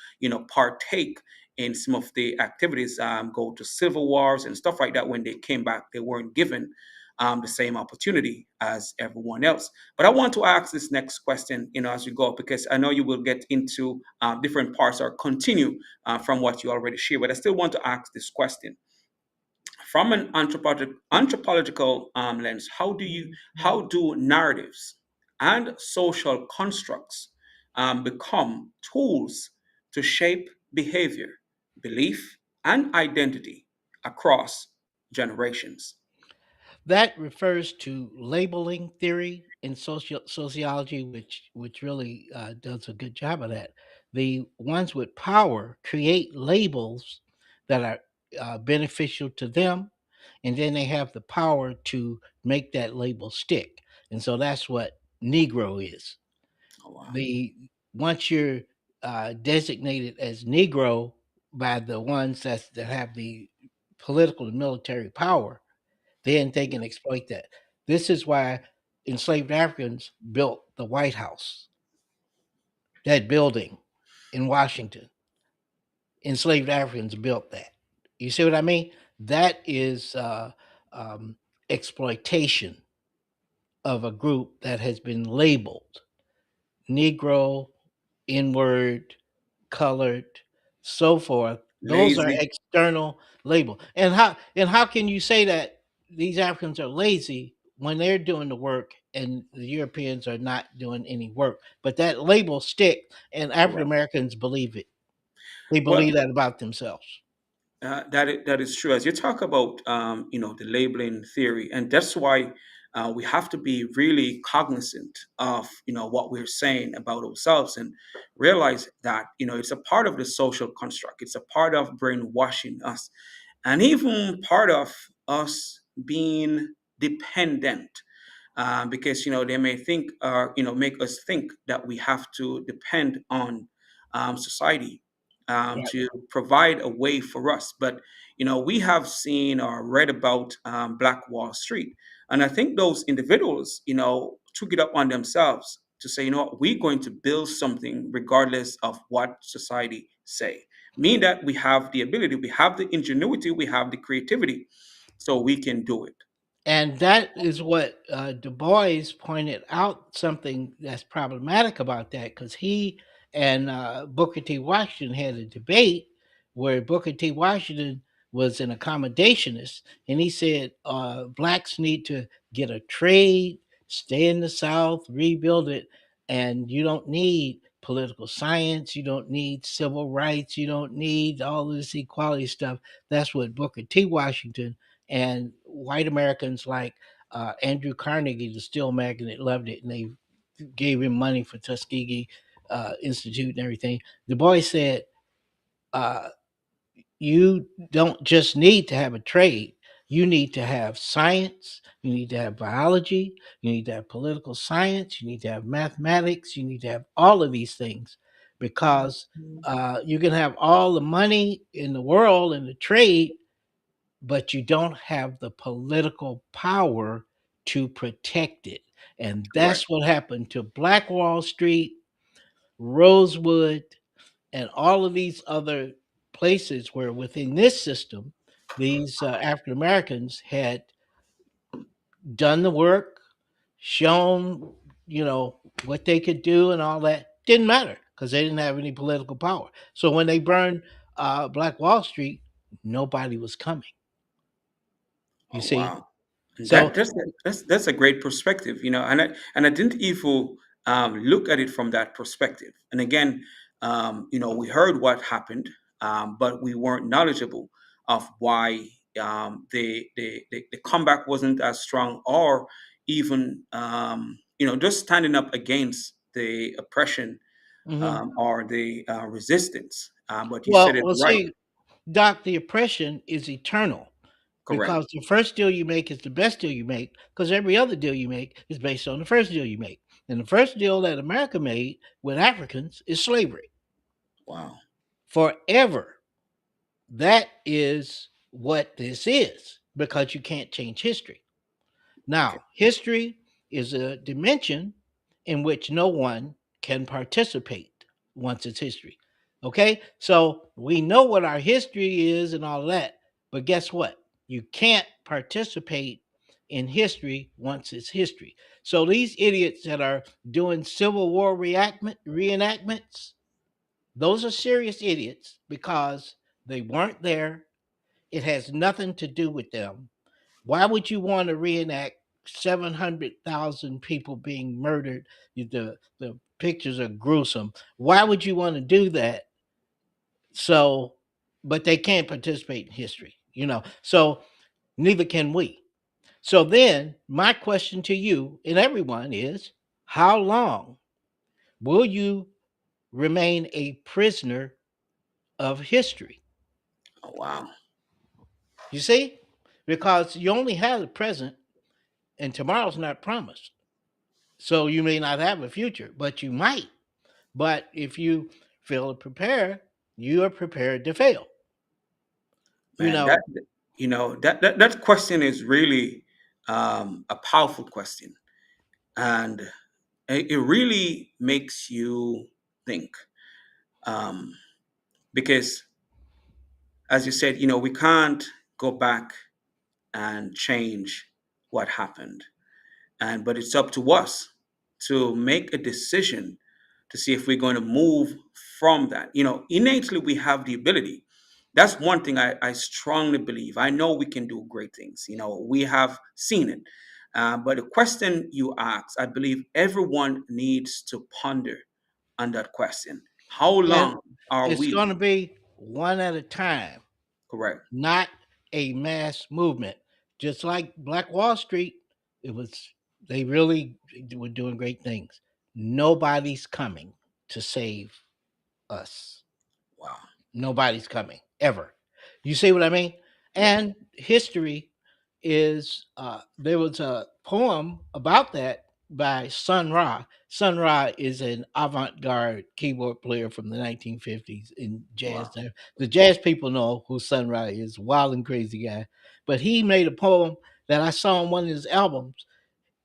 partake in some of the activities, go to civil wars and stuff like that, when they came back, they weren't given the same opportunity as everyone else. But I want to ask this next question, as we go, because I know you will get into different parts or continue from what you already shared. But I still want to ask this question from an anthropological lens. How do narratives and social constructs become tools to shape behavior, belief, and identity across generations? That refers to labeling theory in sociology, which really does a good job of that. The ones with power create labels that are beneficial to them, and then they have the power to make that label stick. And so that's what Negro is. Oh, wow. The Once you're designated as Negro by the ones that have the political and military power, Then they can exploit that. This is why enslaved Africans built the White House, that building in Washington. Enslaved Africans built that. You see what I mean? That is um, exploitation of a group that has been labeled Negro, N word, colored, so forth. Those are Lazy. external label. And how can you say that these Africans are lazy when they're doing the work and the Europeans are not doing any work? But that label stick, and African Correct. Americans believe it. They Well, believe that about themselves. that is true. As you talk about, the labeling theory, and that's why we have to be really cognizant of, what we're saying about ourselves, and realize that, it's a part of the social construct. It's a part of brainwashing us, and even part of us being dependent, because they may think, make us think that we have to depend on society Right. to provide a way for us. But we have seen or read about Black Wall Street, and I think those individuals took it up on themselves to say, what, we're going to build something regardless of what society say. Mean that we have the ability, we have the ingenuity, we have the creativity, so we can do it. And that is what Du Bois pointed out, something that's problematic about that, because he and Booker T. Washington had a debate where Booker T. Washington was an accommodationist, and he said blacks need to get a trade, stay in the South, rebuild it, and you don't need political science, you don't need civil rights, you don't need all this equality stuff. That's what Booker T. Washington and white Americans like Andrew Carnegie, the steel magnate, loved it, and they gave him money for Tuskegee Institute and everything. Du Bois said, uh, "You don't just need to have a trade. You need to have science. You need to have biology. You need to have political science. You need to have mathematics. You need to have all of these things, because you can have all the money in the world and the trade, but you don't have the political power to protect it." And Correct. that's what happened to Black Wall Street, Rosewood, and all of these other places where within this system, these African Americans had done the work, shown, what they could do and all that. Didn't matter because they didn't have any political power. So when they burned Black Wall Street, nobody was coming, you Oh, see. wow. And So that's a great perspective, and I didn't even look at it from that perspective. And again, we heard what happened, but we weren't knowledgeable of why the comeback wasn't as strong, or even just standing up against the oppression, mhm. or the resistance. But you said Well, it well, right. see, Doc, the oppression is eternal, Correct. because the first deal you make is the best deal you make, because every other deal you make is based on the first deal you make. And the first deal that America made with Africans is slavery Wow. forever. That is what this is, because you can't change history. Okay. Now, history is a dimension in which no one can participate once it's history. Okay? So we know what our history is and all that, but guess what? You can't participate in history once it's history. So these idiots that are doing Civil War reenactments, those are serious idiots, because they weren't there. It has nothing to do with them. Why would you want to reenact 700,000 people being murdered? The pictures are gruesome. Why would you want to do that? So, but they can't participate in history. So neither can we. So then, my question to you and everyone is, how long will you remain a prisoner of history? Oh, wow. You see? Because you only have the present, and tomorrow's not promised. So you may not have a future, but you might. But if you fail to prepare, you are prepared to fail. You Man, that know, That question is really a powerful question, and it really makes you think, um, because, as you said, we can't go back and change what happened, but it's up to us to make a decision to see if we're going to move from that. Innately we have the ability. That's one thing I strongly believe. I know we can do great things. We have seen it. But the question you ask, I believe everyone needs to ponder on that question. How And long are it's we? going to be one at a time, Correct. not a mass movement. Just like Black Wall Street, it was they really were doing great things. Nobody's coming to save us. Wow. Nobody's coming ever. You see what I mean? Yeah. And history is there was a poem about that by Sun Ra. Sun Ra is an avant-garde keyboard player from the 1950s in jazz. Wow. Now, the jazz people know who Sun Ra is, wild and crazy guy. But he made a poem that I saw on one of his albums.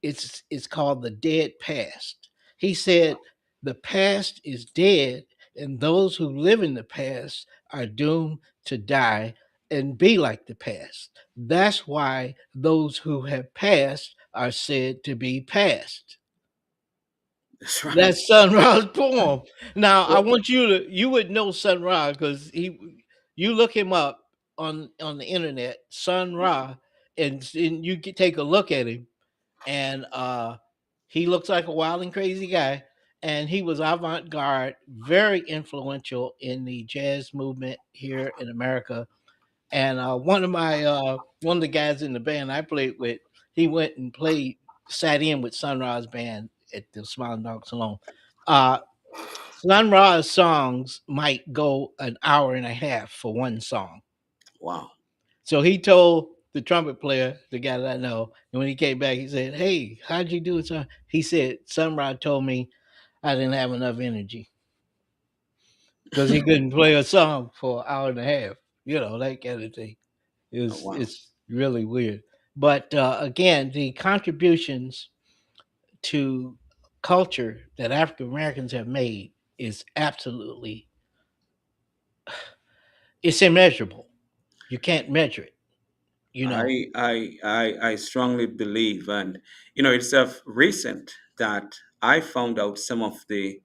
It's called The Dead Past. He said the past is dead, and those who live in the past are doomed to die and be like the past. That's why those who have passed are said to be past. That's right. That's Sun Ra's poem. Now I Well, want you would know Sun Ra because you look him up on the internet, Sun Ra, and you can take a look at him, and he looks like a wild and crazy guy. And he was avant-garde, very influential in the jazz movement here in America. And one of the guys in the band I played with, he went and sat in with Sun Ra's band at the Smiling Dog Salon. Uh, Sun Ra's songs might go an hour and a half for one song. wow. So he told the trumpet player, the guy that I know, and when he came back, he said, "Hey, how'd you do it, son?" He said, "Sunrise told me I didn't have enough energy because he couldn't play a song for an hour and a half." That kind of thing. Oh, wow. It's really weird. But again, the contributions to culture that African Americans have made is absolutely it's immeasurable. You can't measure it. You know, I strongly believe, and it's of recent that I found out some of the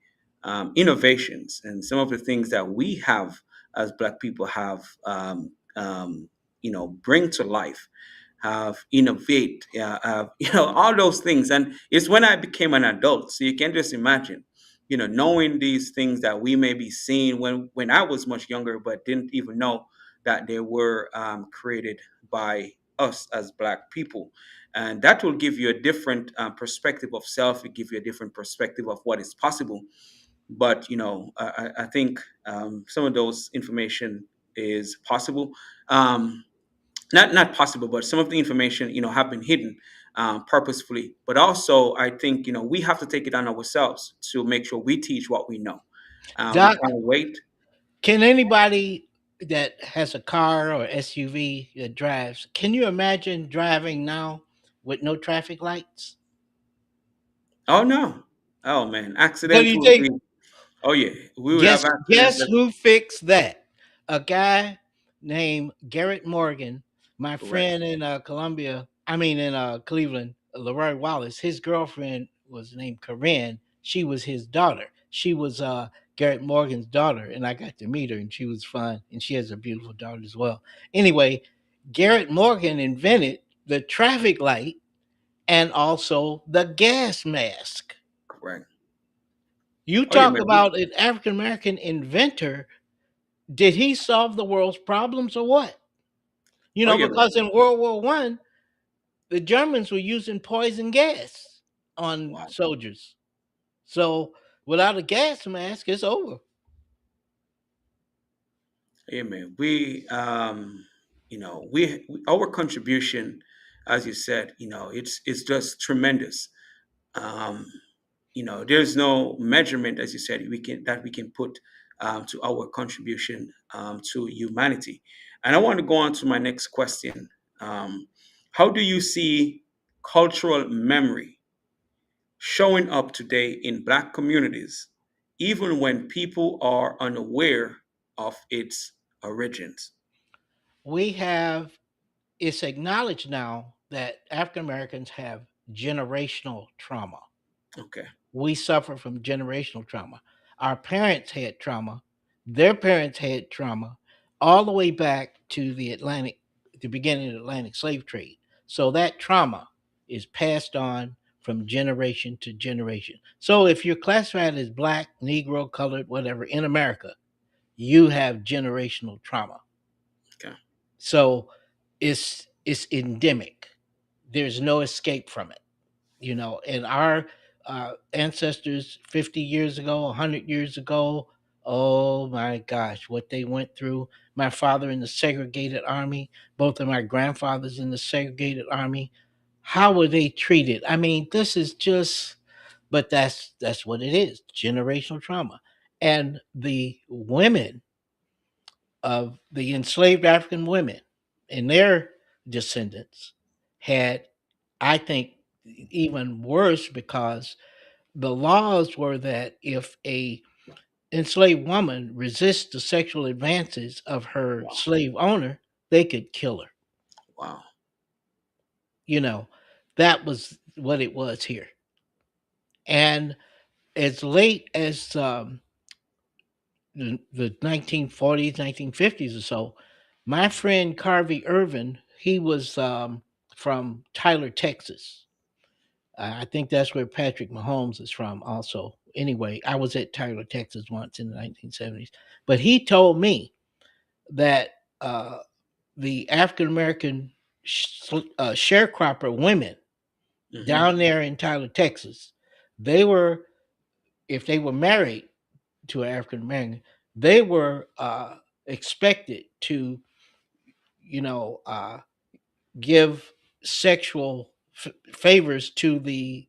innovations and some of the things that we have as Black people have, bring to life, have innovate, all those things. And it's when I became an adult, so you can just imagine, knowing these things that we may be seeing when I was much younger, but didn't even know that they were created by us as Black people. And that will give you a different perspective of self. It give you a different perspective of what is possible. But I think some of those information is possible. Not possible, but some of the information have been hidden purposefully. But also, I think we have to take it on ourselves to make sure we teach what we know. We Doc, can't wait. can anybody that has a car or SUV that drives, can you imagine driving now with no traffic lights? Oh no! Oh man, What do accidents you will be. think? Oh yeah, we will have accidents. Guess That's who fixed that? A guy named Garrett Morgan, my correct. friend in Columbia. I mean in Cleveland, Leroy Wallace. His girlfriend was named Corinne. She was his daughter. She was Garrett Morgan's daughter, and I got to meet her, and she was fun, and she has a beautiful daughter as well. Anyway, Garrett Morgan invented the traffic light and also the gas mask. Correct. You Oh yeah, talk man. about an African American inventor. Did he solve the world's problems or what? Oh yeah, man. Because in World War I, the Germans were using poison gas on Wow. soldiers. So without a gas mask, it's over. Yeah, man. Our contribution, as you said, it's just tremendous. Um, there's no measurement, as you said, we can put to our contribution to humanity. And I want to go on to my next question. Um, how do you see cultural memory showing up today in Black communities, even when people are unaware of its origins? We have It's acknowledged now that African Americans have generational trauma. Okay. We suffer from generational trauma. Our parents had trauma, their parents had trauma, all the way back to the beginning of the Atlantic slave trade. So that trauma is passed on from generation to generation. So if you're classified as black, Negro, colored, whatever in America, you have generational trauma. Okay. So it's endemic. There's no escape from it, and our ancestors 50 years ago, 100 years ago, oh my gosh, what they went through. My father in the segregated army, both of my grandfathers in the segregated army. How were they treated? I mean, this is just, but that's what it is, generational trauma. And the women of the enslaved African women and their descendants had, I think, even worse, because the laws were that if a enslaved woman resists the sexual advances of her Wow. slave owner, they could kill her. Wow. You know, that was what it was here. And as late as the 1940s, 1950s or so, my friend Carvey Irvin, he was from Tyler, Texas. I think that's where Patrick Mahomes is from also. Anyway, I was at Tyler, Texas once in the 1970s. But he told me that the African American sharecropper women Hmm. down there in Tyler, Texas, they were, if they were married to an African American, they were expected to, you know, uh, give sexual favors to the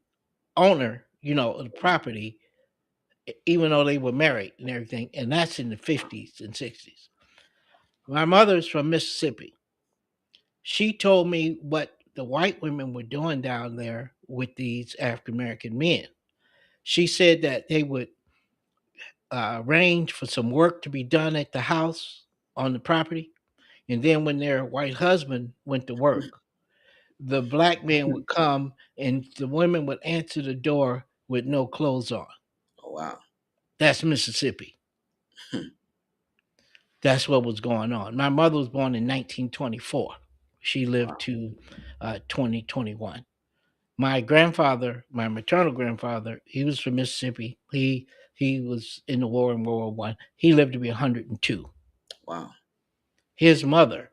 owner, of the property, even though they were married and everything. And that's in the 50s and 60s. My mother's from Mississippi. She told me what the white women were doing down there with these African American men. She said that they would arrange for some work to be done at the house on the property. And then when their white husband went to work, the black men would come and the women would answer the door with no clothes on. Oh, wow. That's Mississippi. That's what was going on. My mother was born in 1924. She lived Wow. to 2021. My grandfather, my maternal grandfather, he was from Mississippi. He was in the war in World War One. He lived to be 102. Wow. His mother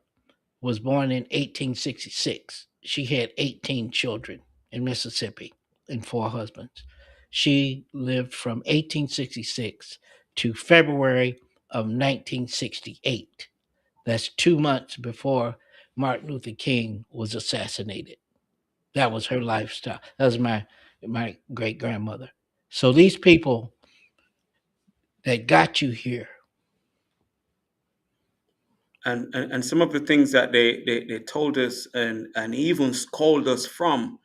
was born in 1866. She had 18 children in Mississippi and four husbands. She lived from 1866 to February of 1968. That's 2 months before Martin Luther King was assassinated. That was her lifestyle. That was my great grandmother. So these people that got you here, And some of the things that they told us and even scolded us from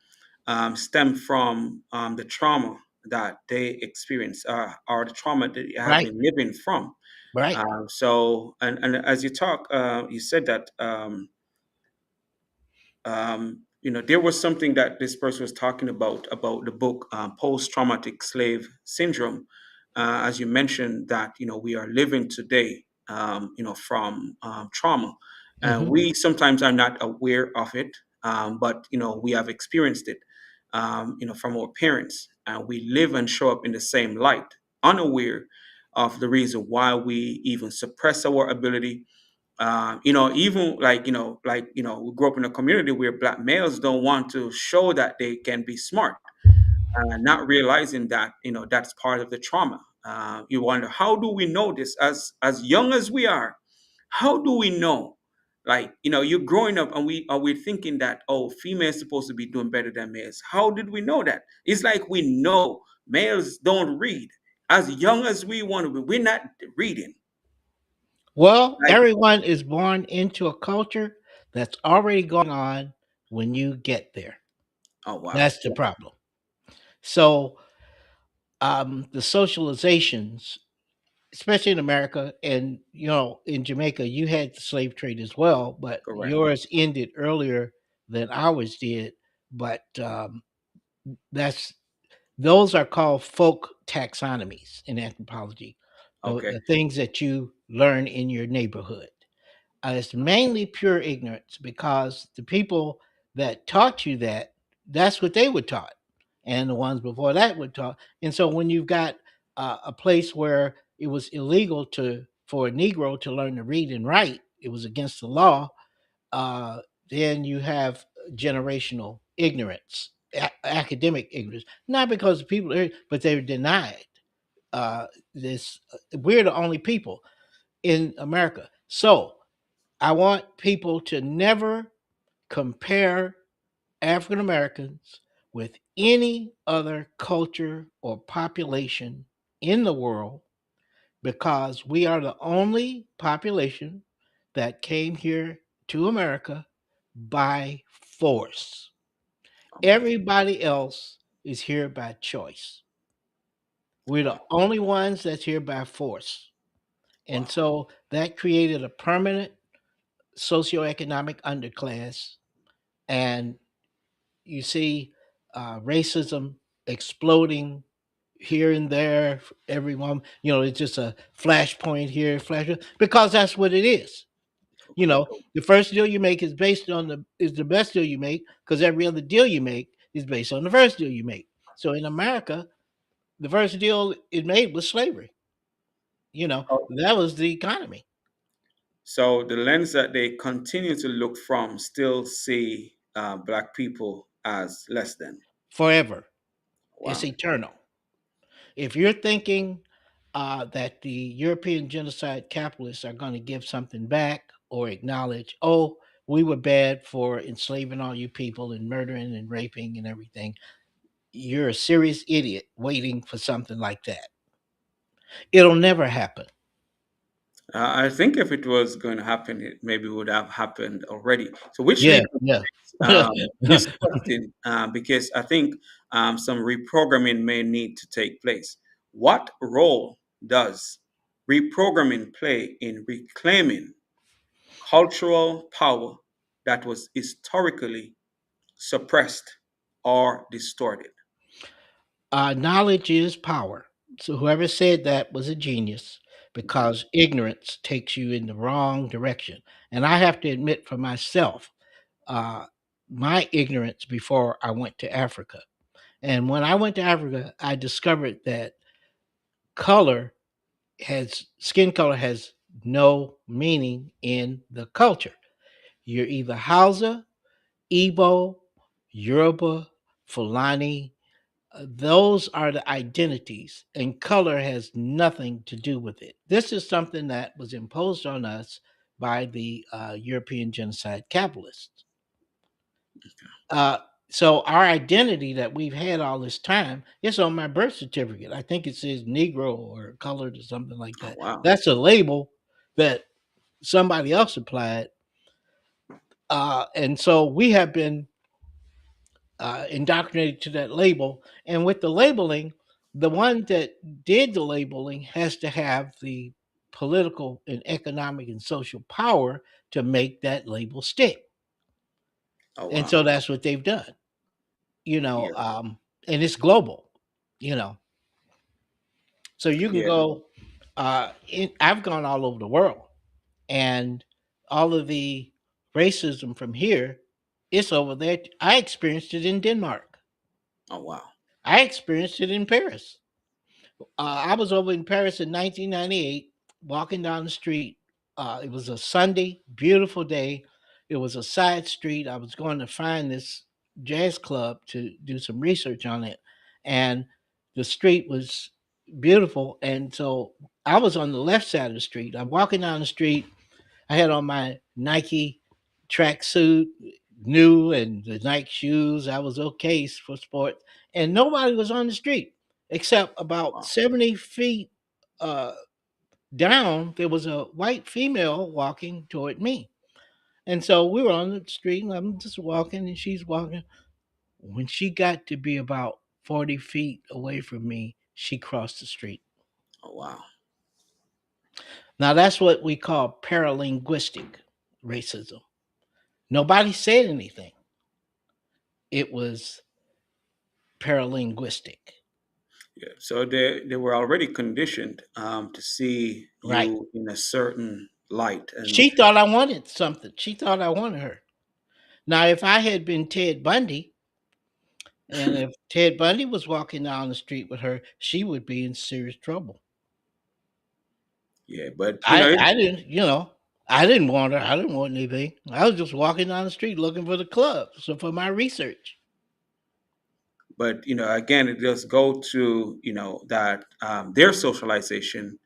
stem from the trauma that they experienced or the trauma that they have right? been living from. Right. So, and as you talk, you said that there was something that this person was talking about the book Post-Traumatic Slave Syndrome. As you mentioned, that we are living today, from trauma, and Hmm. we sometimes are not aware of it, but we have experienced it, from our parents, and we live and show up in the same light, unaware of the reason why we even suppress our ability. Even we grew up in a community where black males don't want to show that they can be smart, not realizing that that's part of the trauma. You wonder, how do we know this as young as we are? How do we know? Like, you're growing up and we're thinking that, oh, females supposed to be doing better than males. How did we know that? It's like we know males don't read. As young as we want to be, we're not reading. Well, Like, everyone is born into a culture that's already going on when you get there. oh wow, That's the problem. So, the socializations, especially in America, and in Jamaica, you had the slave trade as well, but correct. yours ended earlier than ours did. But that's those are called folk taxonomies in anthropology. Okay, The things that you learn in your neighborhood. It's mainly pure ignorance because the people that taught you that, that's what they were taught. And the ones before that were taught. And so when you've got a place where it was illegal for a Negro to learn to read and write, it was against the law, uh, then you have generational ignorance, academic ignorance, not because the people, but they were denied this. We're the only people in America. So I want people to never compare African Americans with any other culture or population in the world because we are the only population that came here to America by force. okay, Everybody else is here by choice. We're the wow, only ones that's here by force. And wow. so that created a permanent socioeconomic underclass. And you see racism exploding here and there. Everyone, it's just a flashpoint here, because that's what it is. The first deal you make is the best deal you make because every other deal you make is based on the first deal you make. So in America, the first deal it made was slavery. Oh, That was the economy so the lens that they continue to look from still see black people as less than. forever. It's Wow. eternal. If you're thinking that the European genocide capitalists are going to give something back or acknowledge, oh, we were bad for enslaving all you people and murdering and raping and everything, you're a serious idiot waiting for something like that. It'll never happen. I think if it was going to happen, it maybe would have happened already. So, which Yeah, leads to yeah. this question, because I think some reprogramming may need to take place. What role does reprogramming play in reclaiming cultural power that was historically suppressed or distorted? Knowledge is power. So whoever said that was a genius Okay. because ignorance takes you in the wrong direction. And I have to admit for myself, uh, my ignorance before I went to Africa. And when I went to Africa, I discovered that color skin color has no meaning in the culture. You're either Hausa, Igbo, Yoruba, Fulani. Those are the identities, and color has nothing to do with it. This is something that was imposed on us by the European genocide capitalists. Uh, so our identity that we've had all this time is on my birth certificate. I think it says Negro or colored or something like Oh that. wow. That's a label that somebody else applied, and so we have been indoctrinated to that label. And with the labeling, the one that did the labeling has to have the political and economic and social power to make that label stick. Oh And wow. so that's what they've done, you know, Yeah. um, and it's global, you know. So you can Yeah. go, I've gone all over the world, and all of the racism from here, it's over there. I experienced it in Denmark. Oh wow. I experienced it in Paris. I was over in Paris in 1998, walking down the street. It was a Sunday, beautiful day. It was a side street. I was going to find this jazz club to do some research on it. And the street was beautiful. And so I was on the left side of the street. I'm walking down the street. I had on my Nike tracksuit, new, and the Nike shoes. I was okay for sports, and nobody was on the street except about Wow. 70 feet uh, down, there was a white female walking toward me. And so we were on the street, and I'm just walking, and she's walking. When she got to be about 40 feet away from me, she crossed the street. Oh wow. Now, that's what we call paralinguistic racism. Nobody said anything. It was paralinguistic, Yeah. So they were already conditioned to see right? you in a certain light, and She thought I wanted something. She thought I wanted her. Now, if I had been Ted Bundy, and if Ted Bundy was walking down the street with her, she would be in serious trouble. yeah, but I didn't, I didn't want her. I didn't want anything. I was just walking down the street looking for the club. So for my research. but again, it does go to that their socialization,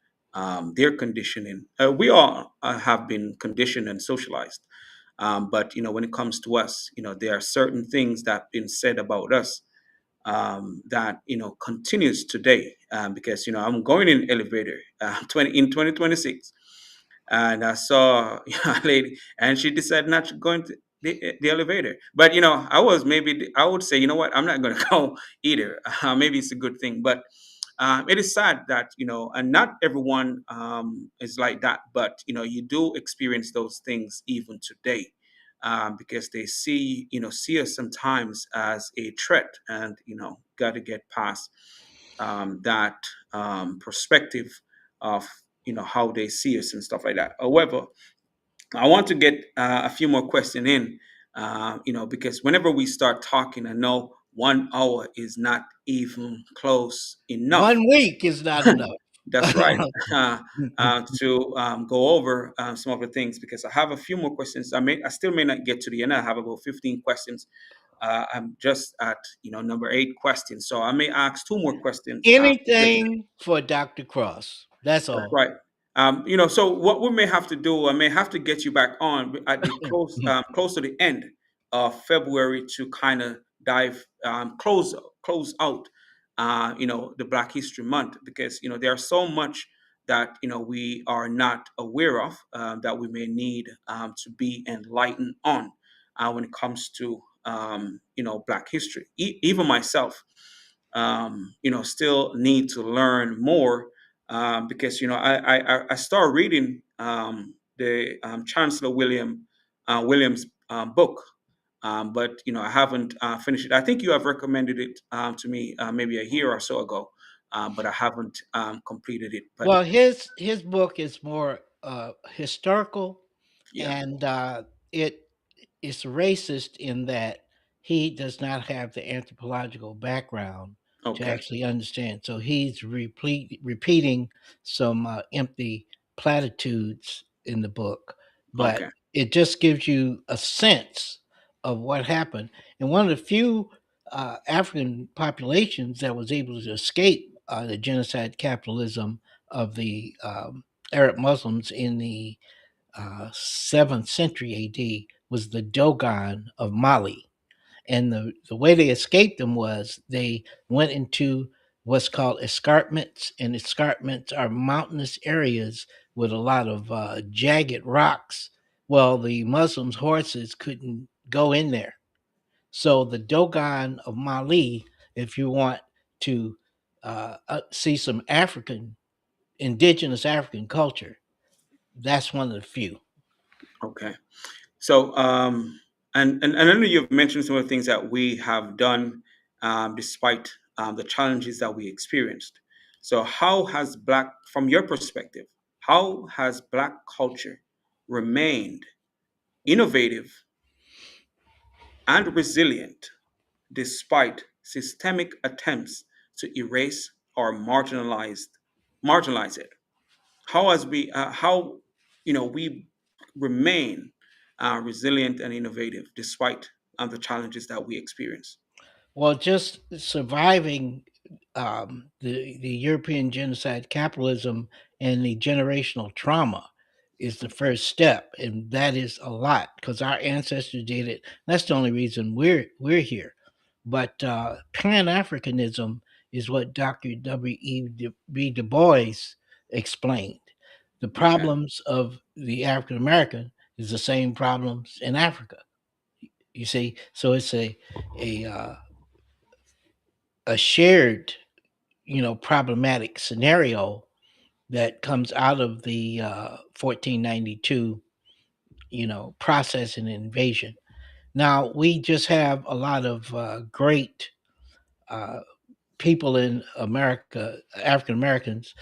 their conditioning. We all have been conditioned and socialized, but when it comes to us, there are certain things that have been said about us that continues today, because I'm going in elevator 2026, and I saw a lady, and she decided not to go into the elevator. But I was, maybe I would say, what, I'm not going to go either. Maybe it's a good thing, but it is sad that and not everyone is like that. But you do experience those things even today, because they see us sometimes as a threat, and got to get past that perspective of how they see us and stuff like that. However, I want to get a few more questions in, because whenever we start talking, I know 1 hour is not even close enough. 1 week is not enough. That's right. To go over some of the things, because I have a few more questions. I still may not get to the end. I have about 15 questions. I'm just at number 8 question, so I may ask two more questions. Anything for Dr. Cross. That's That's all. right. So what we may have to do, I may have to get you back on at the close to the end of February to kind of dive close out, the Black History Month, because there's so much that we are not aware of, that we may need to be enlightened on when it comes to Black history. Even myself, still need to learn more, because I started reading the Chancellor Williams book, but I haven't finished it. I think you have recommended it to me maybe a year or so ago, but I haven't completed it. But Well, his book is more historical, yeah, and it is racist in that he does not have the anthropological background to okay, actually understand. So he's repeating some empty platitudes in the book, but okay, it just gives you a sense of what happened. And one of the few African populations that was able to escape the genocide capitalism of the Arab Muslims in the 7th century AD was the Dogon of Mali. And the way they escaped them was they went into what's called escarpments, and escarpments are mountainous areas with a lot of jagged rocks. Well, the Muslims' horses couldn't go in there. So the Dogon of Mali, if you want to see some African, indigenous African culture, that's one of the few. okay. So, and I know you've mentioned some of the things that we have done, despite the challenges that we experienced. So, from your perspective, how has Black culture remained innovative and resilient despite systemic attempts to erase or marginalize it? How we remain resilient and innovative despite the challenges that we experience? Well, just surviving the European genocide capitalism and the generational trauma is the first step, and that is a lot because our ancestors did it. That's the only reason we're here. But Pan Africanism is what Dr. W. E. B. Du Bois explained. The Okay. problems of the African American is the same problems in Africa. You see, so it's a a shared, problematic scenario that comes out of the 1492, process and invasion. Now we just have a lot of great uh, people in America, African Americans.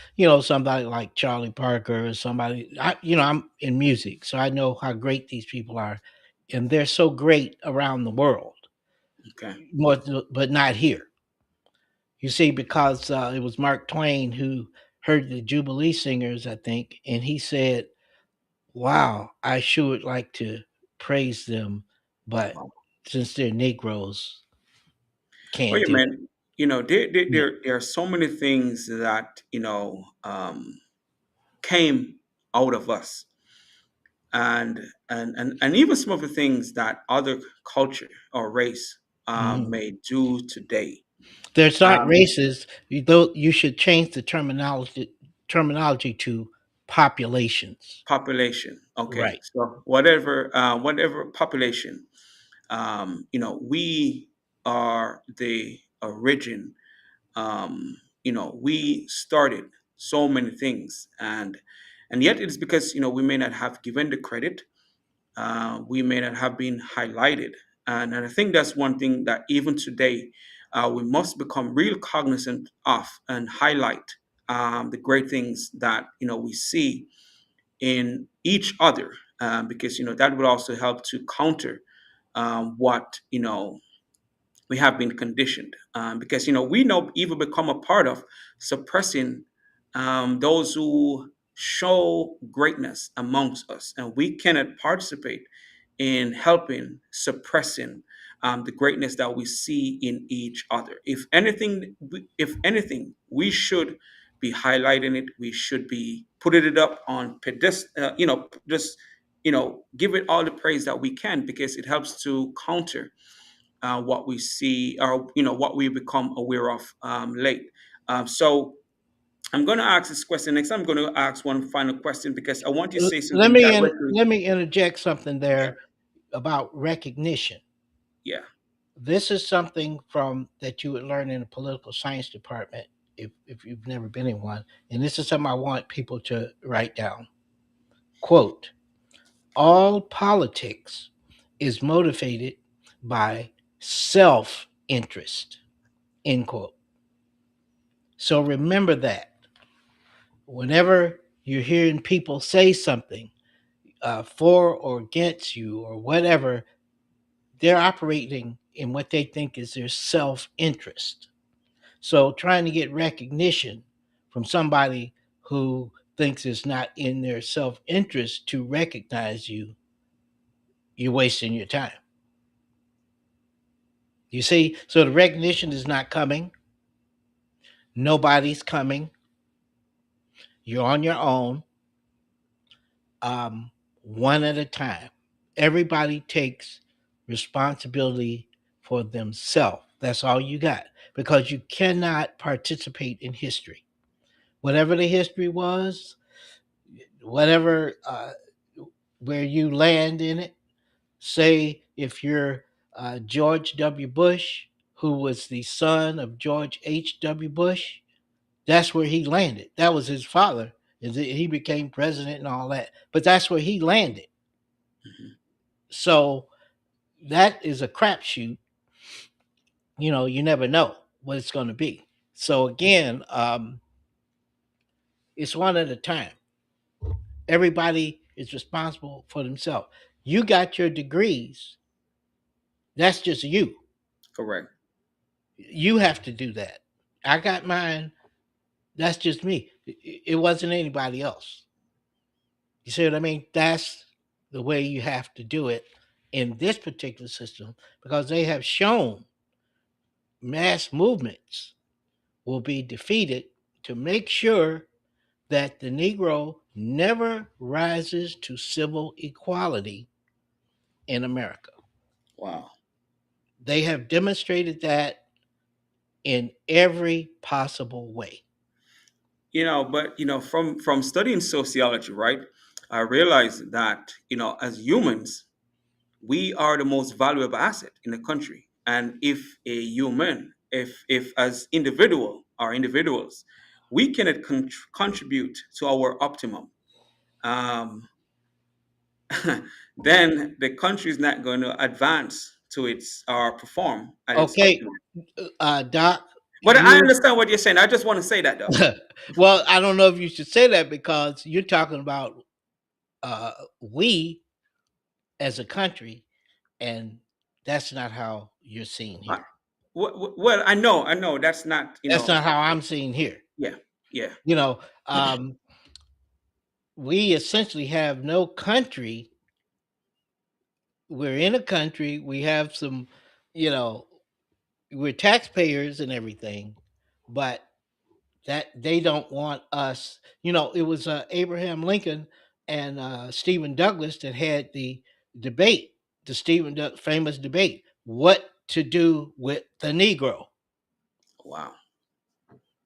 Somebody like Charlie Parker, or somebody. I'm in music, so I know how great these people are, and they're so great around the world. Okay. More, but not here. You see, because it was Mark Twain who heard the Jubilee Singers, I think, and he said, "Wow, I sure would like to praise them, but Wow. since they're Negroes, Well, can't yeah, do it." man. There, Yeah. there are so many things that came out of us, and even some of the things that other culture or race Mhm. may do today. There's not Um, races. You should change the terminology to populations. Population. Okay, Right. so whatever population, we are the origin. We started so many things, and yet it's because we may not have given the credit, we may not have been highlighted. And I think that's one thing that even today we must become real cognizant of and highlight the great things that we see in each other, because that will also help to counter what we have been conditioned, because we know even become a part of suppressing those who show greatness amongst us, and we cannot participate in helping suppressing the greatness that we see in each other. If anything, we should be highlighting it. We should be putting it up on pedestal. Just give it all the praise that we can, because it helps to counter what we see, or what we become aware of late. So I'm going to ask this question next. I'm going to ask one final question, because I want you to say Let something me directly. let me interject something Yeah, there about recognition. yeah. This is something from that you would learn in the political science department if you've never been in one. And this is something I want people to write down. Quote, all politics is motivated by self interest. End quote. So remember that whenever you're hearing people say something for or against you or whatever, they're operating in what they think is their self interest. So trying to get recognition from somebody who thinks it's not in their self interest to recognize you, you're wasting your time. You see, so the recognition is not coming. Nobody's coming. You're on your own, um, one at a time. Everybody takes responsibility for themselves. That's all you got because you cannot participate in history. Whatever the history was, whatever where you land in it. Say if you're George W. Bush, who was the son of George H.W. Bush, that's where he landed. That was his father. And he became president and all that. But that's where he landed. Mhm. So that is a crapshoot. You never know what it's going to be. So again, it's one at a time. Everybody is responsible for themselves. You got your degrees. That's just you. Correct. You have to do that. I got mine. That's just me. It wasn't anybody else. You see what I mean? That's the way you have to do it in this particular system because they have shown mass movements will be defeated to make sure that the Negro never rises to civil equality in America. Wow. They have demonstrated that in every possible way. but from studying sociology, right, I realized that as humans, we are the most valuable asset in the country. And if a human, if as individuals, we cannot contribute to our optimum, um, then the country is not going to advance to its or perform at its Okay, optimum. Doc, But I you. understand what you're saying. I just want to say that though. Well, I don't know if you should say that because you're talking about uh, we as a country, and that's not how you're seen I, here. well, I know that's not, That's not how I'm seen here. yeah, yeah, You know, um, we essentially have no country. We're in a country. We have some, you know, we're taxpayers and everything, but that they don't want us. It was Abraham Lincoln and Stephen Douglas that had the debate, the famous debate, what to do with the Negro. wow,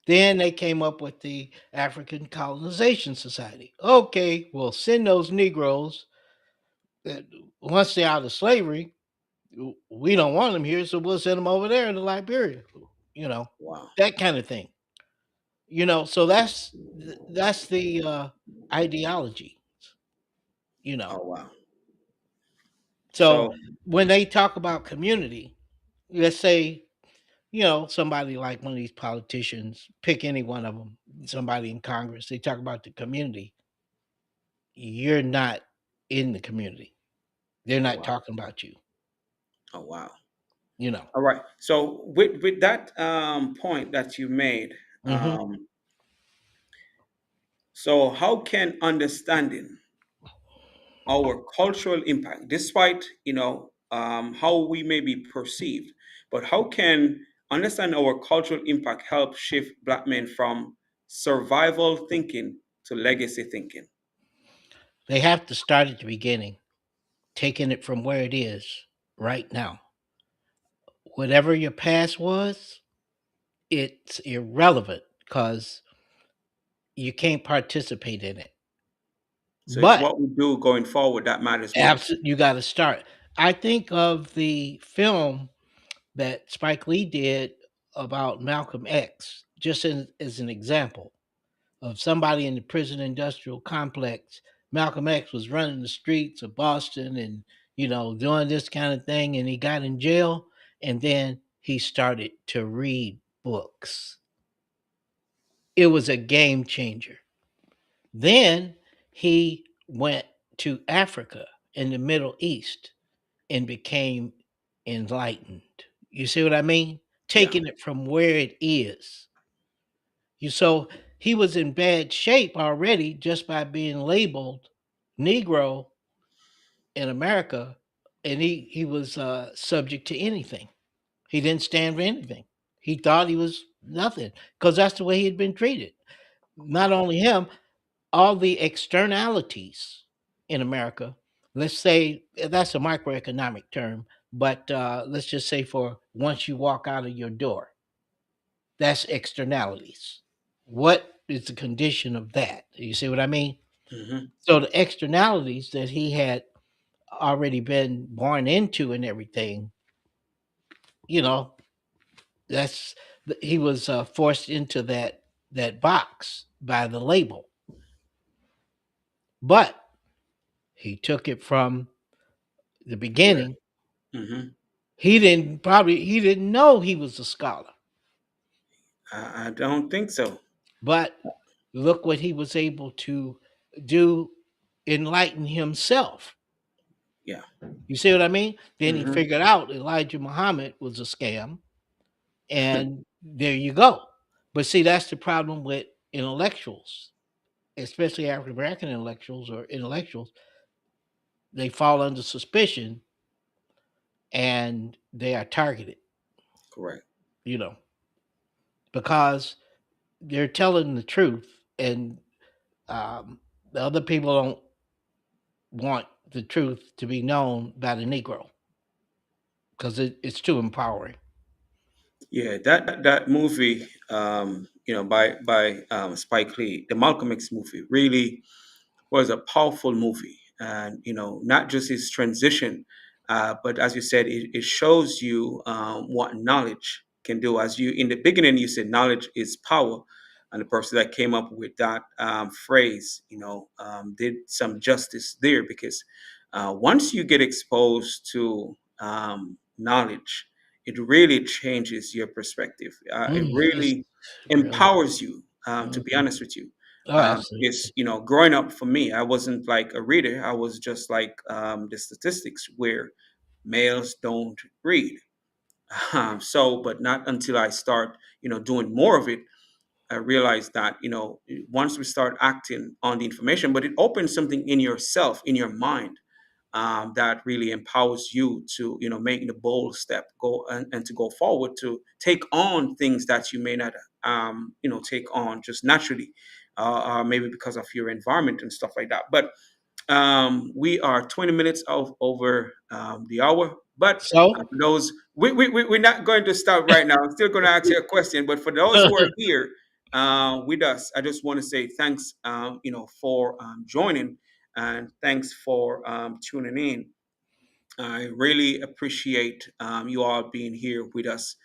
Then they came up with the African Colonization Society. Okay, we'll send those Negroes that once they're out of slavery, we don't want them here, so we'll send them over there to Liberia. You know, wow, that kind of thing. So that's the ideology. You know, oh wow. so So when they talk about community, let's say somebody like one of these politicians, pick any one of them, somebody in Congress, they talk about the community. You're not in the community. They're oh not wow, talking about you. oh wow. You know. All right. So with that point that you made, Hmm. so how can understanding our cultural impact, despite how we may be perceived, but how can understand our cultural impact help shift Black men from survival thinking to legacy thinking? They have to start at the beginning, taking it from where it is right now. Whatever your past was, it's irrelevant because you can't participate in it. So it's But what we do going forward that matters most. absolutely, you got to start. I think of the film that Spike Lee did about Malcolm X, just as an example of somebody in the prison industrial complex. Malcolm X was running the streets of Boston and, doing this kind of thing, and he got in jail, and then he started to read books. It was a game changer. Then he went to Africa and the Middle East and became enlightened. You see what I mean? Yeah. Taking it from where it is. He was in bad shape already just by being labeled Negro in America, and he was subject to anything. He didn't stand for anything. He thought he was nothing because that's the way he had been treated. Not only him, all the externalities in America. Let's say that's a microeconomic term, but let's just say for once you walk out of your door, that's externalities. What is the condition of that? You see what I mean? Hmm. So the externalities that he had already been born into and everything, you know, that's he was forced into that box by the label, but he took it from the Correct. beginning. Hmm. He didn't know he was a scholar, I don't think so. but look what he was able to do, enlighten himself. Yeah. You see what I mean? Then he Hmm. figured out Elijah Muhammad was a scam, and there you go. But see, that's the problem with intellectuals, especially African American intellectuals or intellectuals. They fall under suspicion and they are targeted, Correct. you know, because they're telling the truth, and the other people don't want the truth to be known by the Negro because it's too empowering. Yeah, that movie, by Spike Lee, the Malcolm X movie, really was a powerful movie, and not just his transition, but as you said, it shows you what knowledge can do. As you in the beginning, you said knowledge is power, and the person that came up with that phrase, did some justice there because once you get exposed to knowledge, it really changes your perspective. It It's really really. empowers you. To be Mhm. honest with you, Oh, it's absolutely. growing up for me, I wasn't like a reader. I was just like the statistics where males don't read. So but not until I start doing more of it, I realized that once we start acting on the information, but it opens something in yourself, in your mind, that really empowers you to make the bold step, go and to go forward, to take on things that you may not take on just naturally, maybe because of your environment and stuff like that. But we are 20 minutes over the hour. But So, for those, we're not going to stop right now. I'm still going to ask you a question. But for those who are here with us, I just want to say thanks, for joining, and thanks for tuning in. I really appreciate you all being here with us.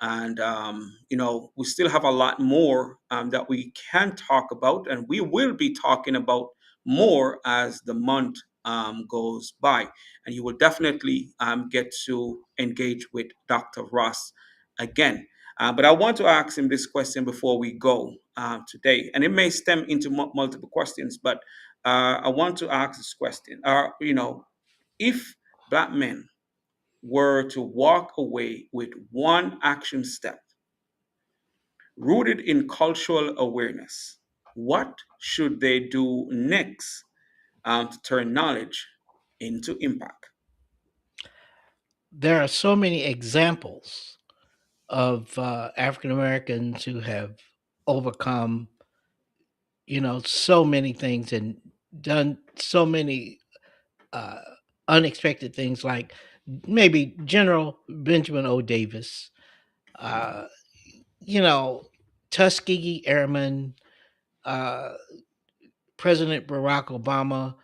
And we still have a lot more that we can talk about, and we will be talking about more as the month goes by. And you will definitely get to engage with Dr. Ross again. But I want to ask him this question before we go today, and it may stem into multiple questions. But I want to ask this question: if Black men were to walk away with one action step rooted in cultural awareness, what should they do next to turn knowledge into impact? there are so many examples of African Americans who have overcome, so many things and done so many uh, unexpected things, like maybe General Benjamin O. Davis, uh, you know, Tuskegee Airmen, uh, President Barack Obama.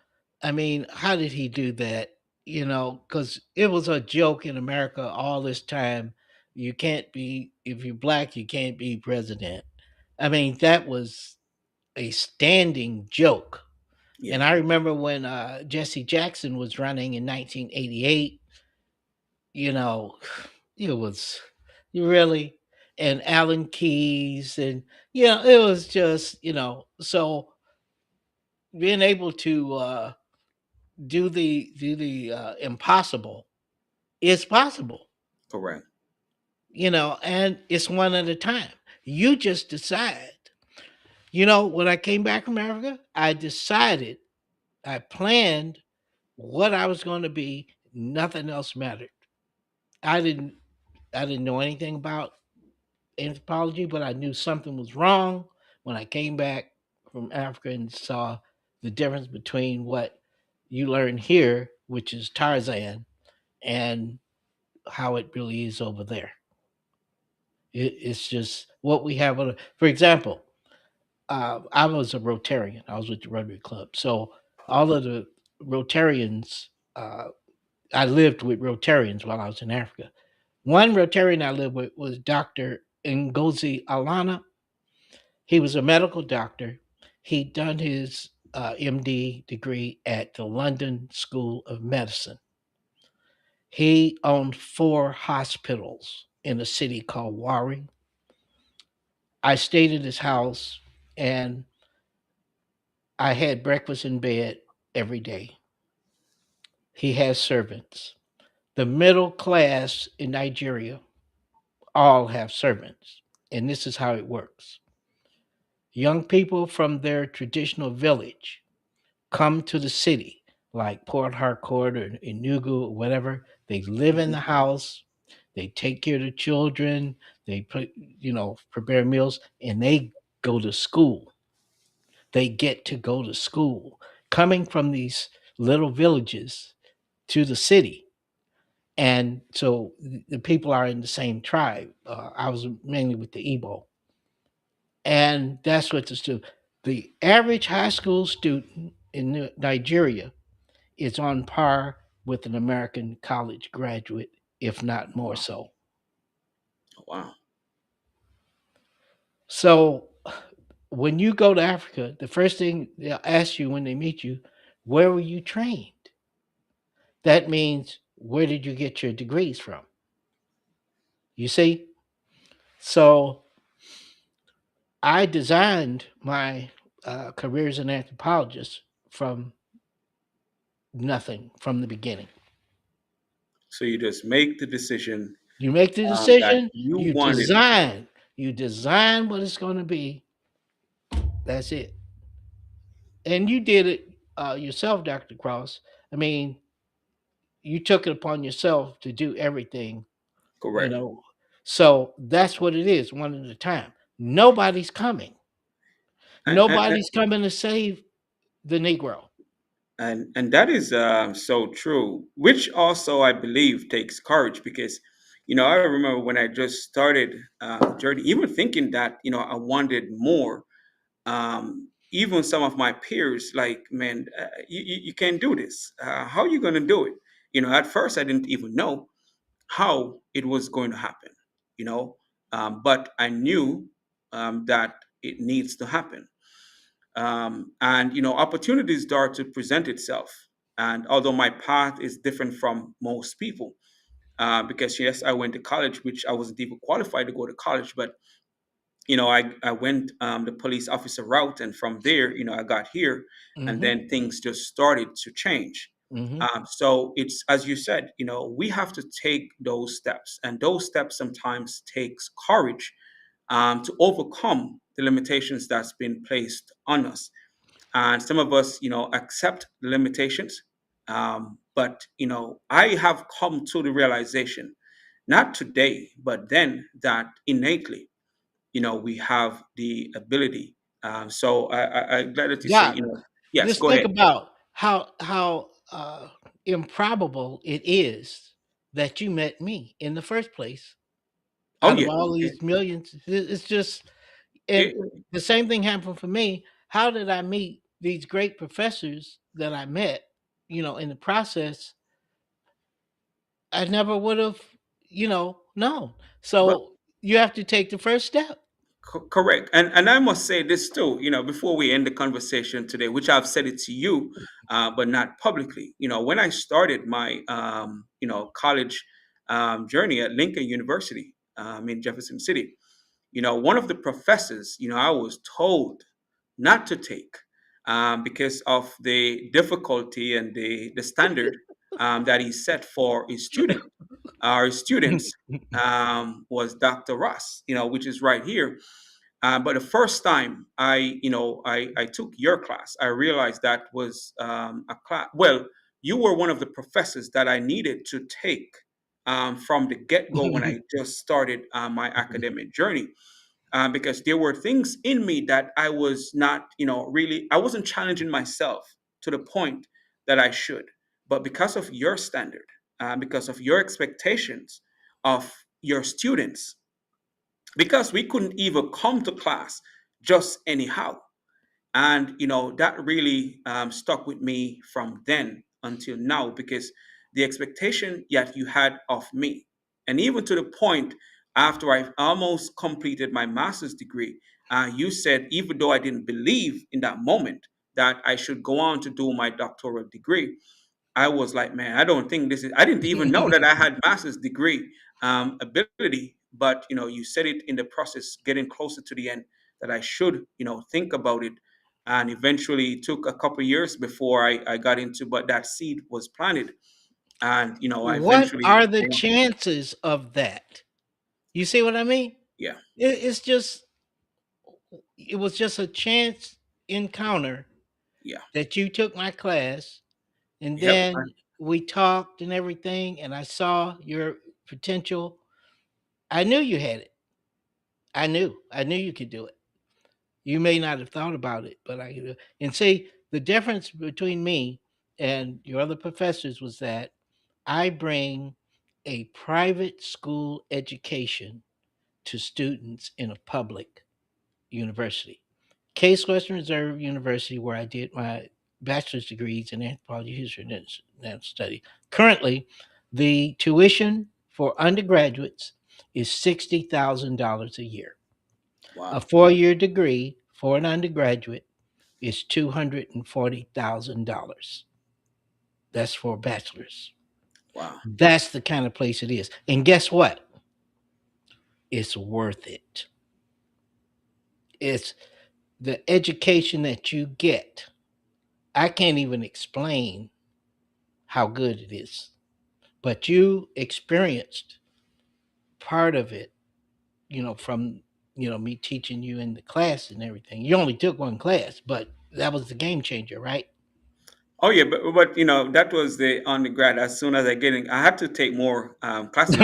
I mean, how did he do that? Because it was a joke in America all this time. You can't be, if you're black, you can't be president. I mean, that was a standing joke. Yeah, And I remember when Jesse Jackson was running in 1988, you know, it was really, and Alan Keyes, and, it was just, so being able to do the impossible is possible, correct. and it's one at a time. You just decide. When I came back from Africa, I decided, I planned what I was going to be. Nothing else mattered. I didn't I didn't know anything about anthropology, but I knew something was wrong when I came back from Africa and saw the difference between what you learn here, which is Tarzan, and how it really is over there. It's just what we have. For example, I was a Rotarian. I was with the Rotary Club. So all of the Rotarians, I lived with Rotarians while I was in Africa. One Rotarian I lived with was Dr. Ngozi Alana. He was a medical doctor. He'd done his MD degree at the London School of Medicine. He owned 4 hospitals in a city called Wari. I stayed at his house and I had breakfast in bed every day. He has servants. The middle class in Nigeria all have servants. And this is how it works: young people from their traditional village come to the city, like Port Harcourt or Enugu or whatever. They live in Mhm. the house, they take care of the children, they prepare meals, and they go to school. They get to go to school, coming from these little villages to the city. and so the people are in the same tribe. I was mainly with the Igbo, and that's what the student. The average high school student in Nigeria is on par with an American college graduate, if not more Wow. so. Wow. So when you go to Africa, the first thing they'll ask you when they meet you, where were you trained? That means where did you get your degrees from? You see? So I designed my career as an anthropologist from nothing from the beginning. So you just make the decision You make the that decision, you wanted. you design what it's going to be. That's it. And you did it yourself, Dr. Cross. I mean, you took it upon yourself to do everything, you Correct. know. So that's what it is, one at a time. Nobody's coming. And and, Nobody's coming to save the Negro. and that is so true, which also I believe takes courage because, I remember when I just started the journey, even thinking that, I wanted more. Even some of my peers, like, man, you can't do this. How are you going to do it? At first I didn't even know how it was going to happen, you know, but I knew that it needs to happen. And opportunities start to present itself. And although my path is different from most people, because yes, I went to college, which I wasn't even qualified to go to college, but I went the police officer route, and from there, I got here, and Hmm. then things just started to change. Hmm. So it's as you said, we have to take those steps, and those steps sometimes takes courage to overcome the limitations that's been placed on us. And some of us, accept the limitations. But I have come to the realization, not today, but then, that innately, we have the ability. So I'm glad that you say, Doc, yes, just go think ahead. about how improbable it is that you met me in the first place. Oh Out of yeah. all It, these millions, it's just and it, the same thing happened for me. How did I meet these great professors that I met? In the process, I never would have, known. but So you have to take the first step. correct. And I must say this too, before we end the conversation today, which I've said it to you, but not publicly. When I started my college journey at Lincoln University in Jefferson City, one of the professors, I was told not to take because of the difficulty and the standard that he set for his our students, was Dr. Ross, which is right here. But the first time I took your class, I realized that was a class. Well, you were one of the professors that I needed to take from the get go when I just started my academic journey, because there were things in me that I was not, really, I wasn't challenging myself to the point that I should. But because of your standard, because of your expectations of your students, because we couldn't even come to class just anyhow. And that really stuck with me from then until now, because the expectation that you had of me, and even to the point after I almost completed my master's degree, you said, even though I didn't believe in that moment that I should go on to do my doctoral degree, I was like, man, I don't think this is. I didn't even know that I had master's degree ability, but you said it in the process, getting closer to the end, that I should, think about it, and eventually it took a couple of years before I got into, but that seed was planted, and I What eventually, are the chances of that? You see what I mean? yeah, It's just it was just a chance encounter yeah, that you took my class, and yep, then we talked and everything, and I saw your potential. I knew you had it. I knew you could do it. You may not have thought about it, but I could. And see, the difference between me and your other professors was that I bring a private school education to students in a public university. Case Western Reserve University, where I did my bachelor's degrees in anthropology, history, and international study. Currently, the tuition for undergraduates is $60,000 a year. A Wow. 4 year degree for an undergraduate is $240,000. That's for a bachelor's. Wow. That's the kind of place it is. And guess what? It's worth it. It's the education that you get. I can't even explain how good it is, but you experienced part of it, from me teaching you in the class and everything. You only took one class, but that was the game changer, right? Oh yeah, but that was the undergrad. As soon as I get in, I had to take more classes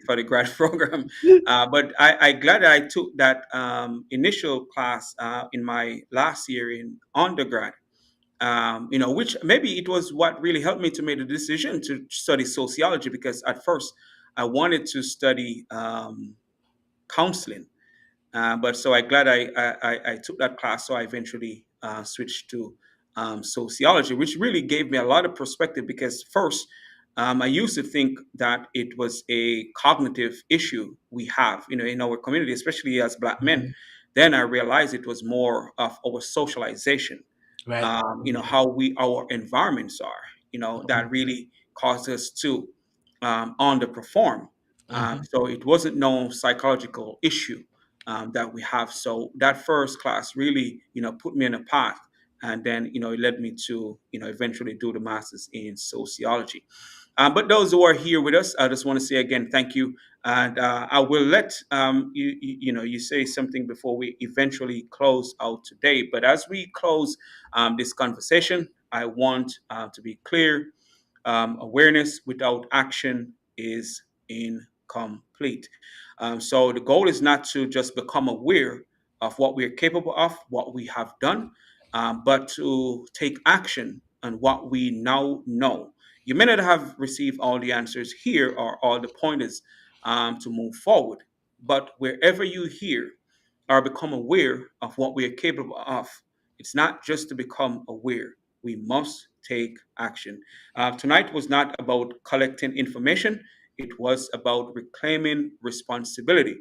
for the grad program. But I glad that I took that initial class in my last year in undergrad. Which maybe it was what really helped me to make the decision to study sociology, because at first I wanted to study counseling. But so I glad I took that class. So I eventually switched to sociology, which really gave me a lot of perspective. Because first, I used to think that it was a cognitive issue we have, in our community, especially as Black men. Mhm. Then I realized it was more of our socialization, Right. how our environments are, that Mhm. really caused us to underperform. Mhm. So it wasn't no psychological issue that we have. So that first class really, put me in a path, and then it led me to eventually do the masters in sociology. But those who are here with us, I just want to say again, thank you. And I will let you say something before we eventually close out today. But as we close this conversation, I want to be clear. Awareness without action is incomplete. So the goal is not to just become aware of what we are capable of, what we have done, but to take action on what we now know. You may not have received all the answers here or all the pointers to move forward, but wherever you hear or become aware of what we are capable of, it's not just to become aware. We must take action. Tonight was not about collecting information, it was about reclaiming responsibility.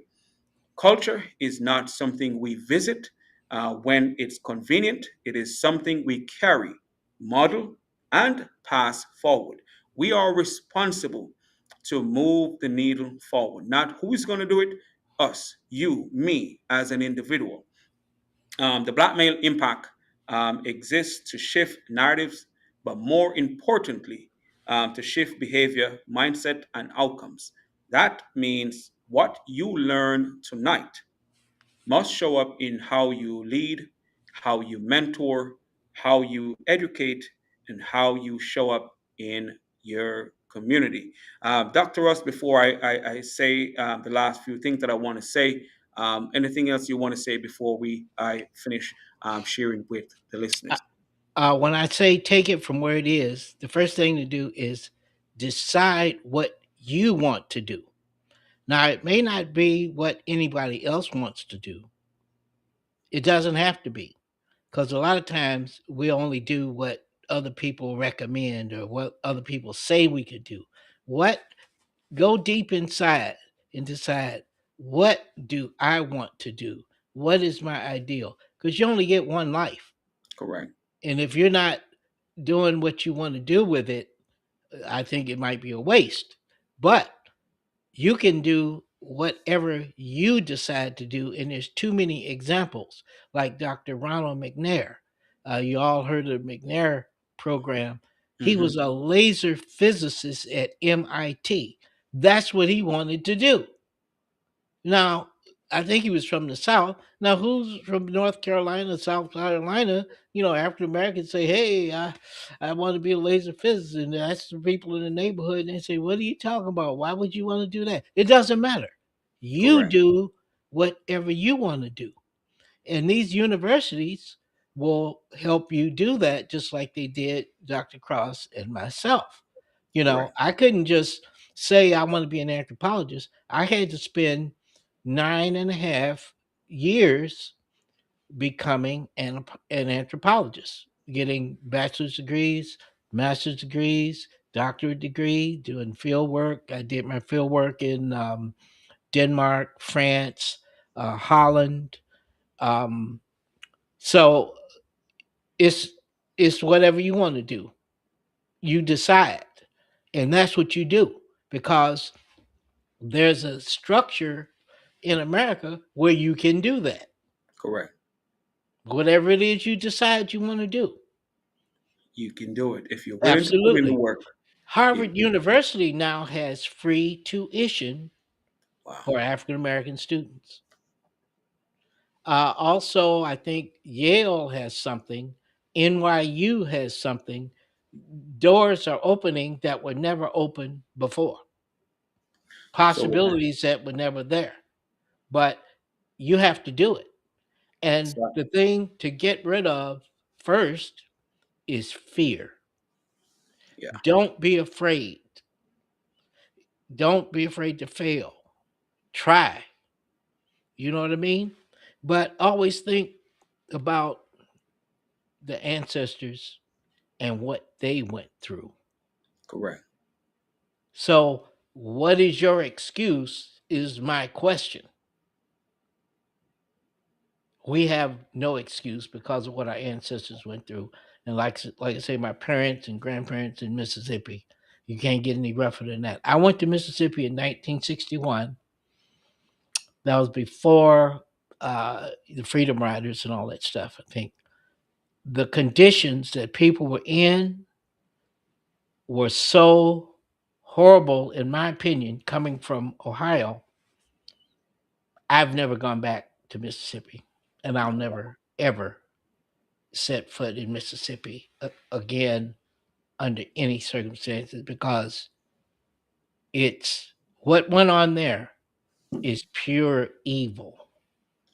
Culture is not something we visit when it's convenient, it is something we carry, model, and pass forward. We are responsible to move the needle forward. Not who is going to do it, us, you, me, as an individual. The black male impact exists to shift narratives, but more importantly, to shift behavior, mindset, and outcomes. That means what you learn tonight must show up in how you lead, how you mentor, how you educate, and how you show up in your community. Dr. Ross, before I say the last few things that I want to say, anything else you want to say before I finish sharing with the listeners? When I say take it from where it is, the first thing to do is decide what you want to do. Now, it may not be what anybody else wants to do. It doesn't have to be, because a lot of times we only do what other people recommend or what other people say we could do. What Go deep inside and decide, what do I want to do? What is my ideal? Because you only get one life. Correct. And if you're not doing what you want to do with it, I think it might be a waste. But you can do whatever you decide to do. And there's too many examples, like Dr. Ronald McNair. You all heard of the McNair program. He Hmm. was a laser physicist at MIT. That's what he wanted to do. Now, I think he was from the South. Now, who's from North Carolina, South Carolina? African Americans say, "Hey, I want to be a laser physicist," and that's the people in the neighborhood. And they say, "What are you talking about? Why would you want to do that?" It doesn't matter. You Correct. do whatever you want to do. And these universities will help you do that, just like they did Dr. Cross and myself. Correct. I couldn't just say I want to be an anthropologist, I had to spend 9.5 years becoming an anthropologist, getting bachelor's degrees, master's degrees, doctorate degree, doing field work. I did my field work in Denmark, France, Holland. Um, so it's it's whatever you want to do. You decide, and that's what you do because there's a structure in America where you can do that. Correct. Whatever it is you decide you want to do. You can do it if you're willing to put in the Absolutely. work. You Harvard can do it. University now has free tuition Wow. for African American students. Also, I think Yale has something, NYU has something. Doors are opening that were never open before, So, possibilities that were never there. But you have to do it. And so the thing to get rid of first is fear. yeah, Don't be afraid. Don't be afraid to fail. Try. You know what I mean? But always think about the ancestors and what they went through. correct. So, what is your excuse? Is my question. We have no excuse because of what our ancestors went through. And like I say, my parents and grandparents in Mississippi, you can't get any rougher than that. I went to Mississippi in 1961. That was before the Freedom Riders and all that stuff, I think. The conditions that people were in were so horrible, in my opinion, coming from Ohio. I've never gone back to Mississippi, and I'll never, ever set foot in Mississippi again under any circumstances because it's what went on there is pure evil.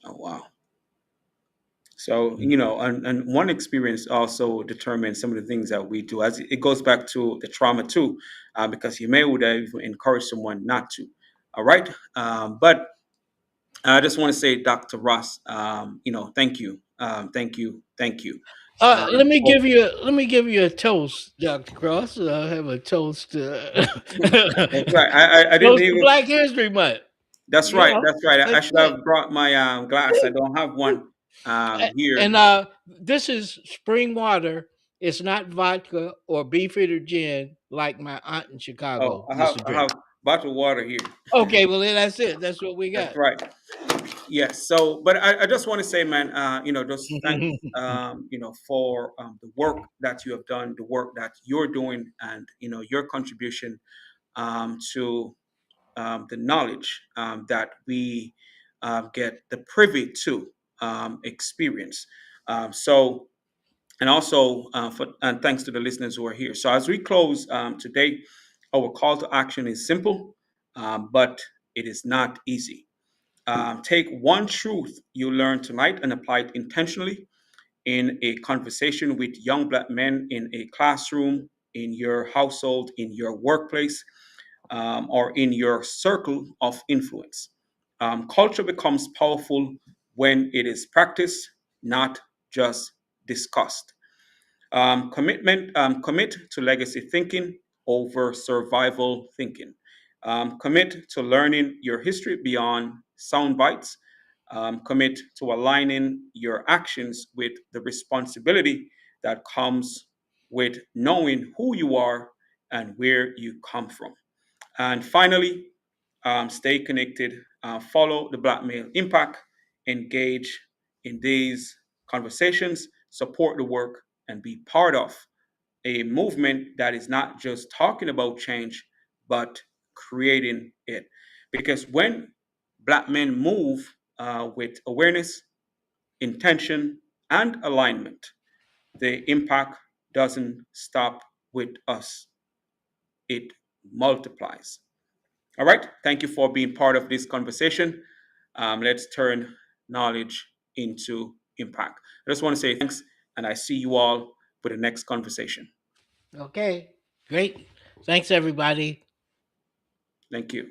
Oh, wow. So, and one experience also determines some of the things that we do. As it goes back to the trauma too, because you may would have even encouraged someone not to. All right. But I just want to say, Dr. Ross, thank you. Thank you. For, Let me give you a toast, Doctor Cross. I have a toast. that's right. I didn't Toast to even. Black History Month. That's You right. know, That's right. I that's should it. have brought my glass. I don't have one And here. this is spring water. It's not vodka or beefeater gin like my aunt in Oh, Chicago I used have to I drink. have bottled water here. Okay, well then that's it. That's what we That's got. right. Yes. So, but I just want to say, man, just thanks, for the work that you have done, the work that you're doing, and your contribution to the knowledge that we get the privy to experience. So, and also and thanks to the listeners who are here. So, as we close today, our call to action is simple, but it is not easy. Take one truth you learned tonight and apply it intentionally in a conversation with young Black men in a classroom, in your household, in your workplace, or in your circle of influence. Culture becomes powerful when it is practiced, not just discussed. Commit to legacy thinking over survival thinking. Commit to learning your history beyond sound bites. Commit to aligning your actions with the responsibility that comes with knowing who you are and where you come from. And finally, stay connected, follow the Black Male Impact, engage in these conversations, support the work, and be part of a movement that is not just talking about change, but creating it. Because when Black men move with awareness, intention, and alignment, the impact doesn't stop with us, it multiplies. All right. Thank you for being part of this conversation. Let's turn knowledge into impact. I just want to say thanks, and I see you all for the next conversation. Okay, great. Thanks everybody. Thank you.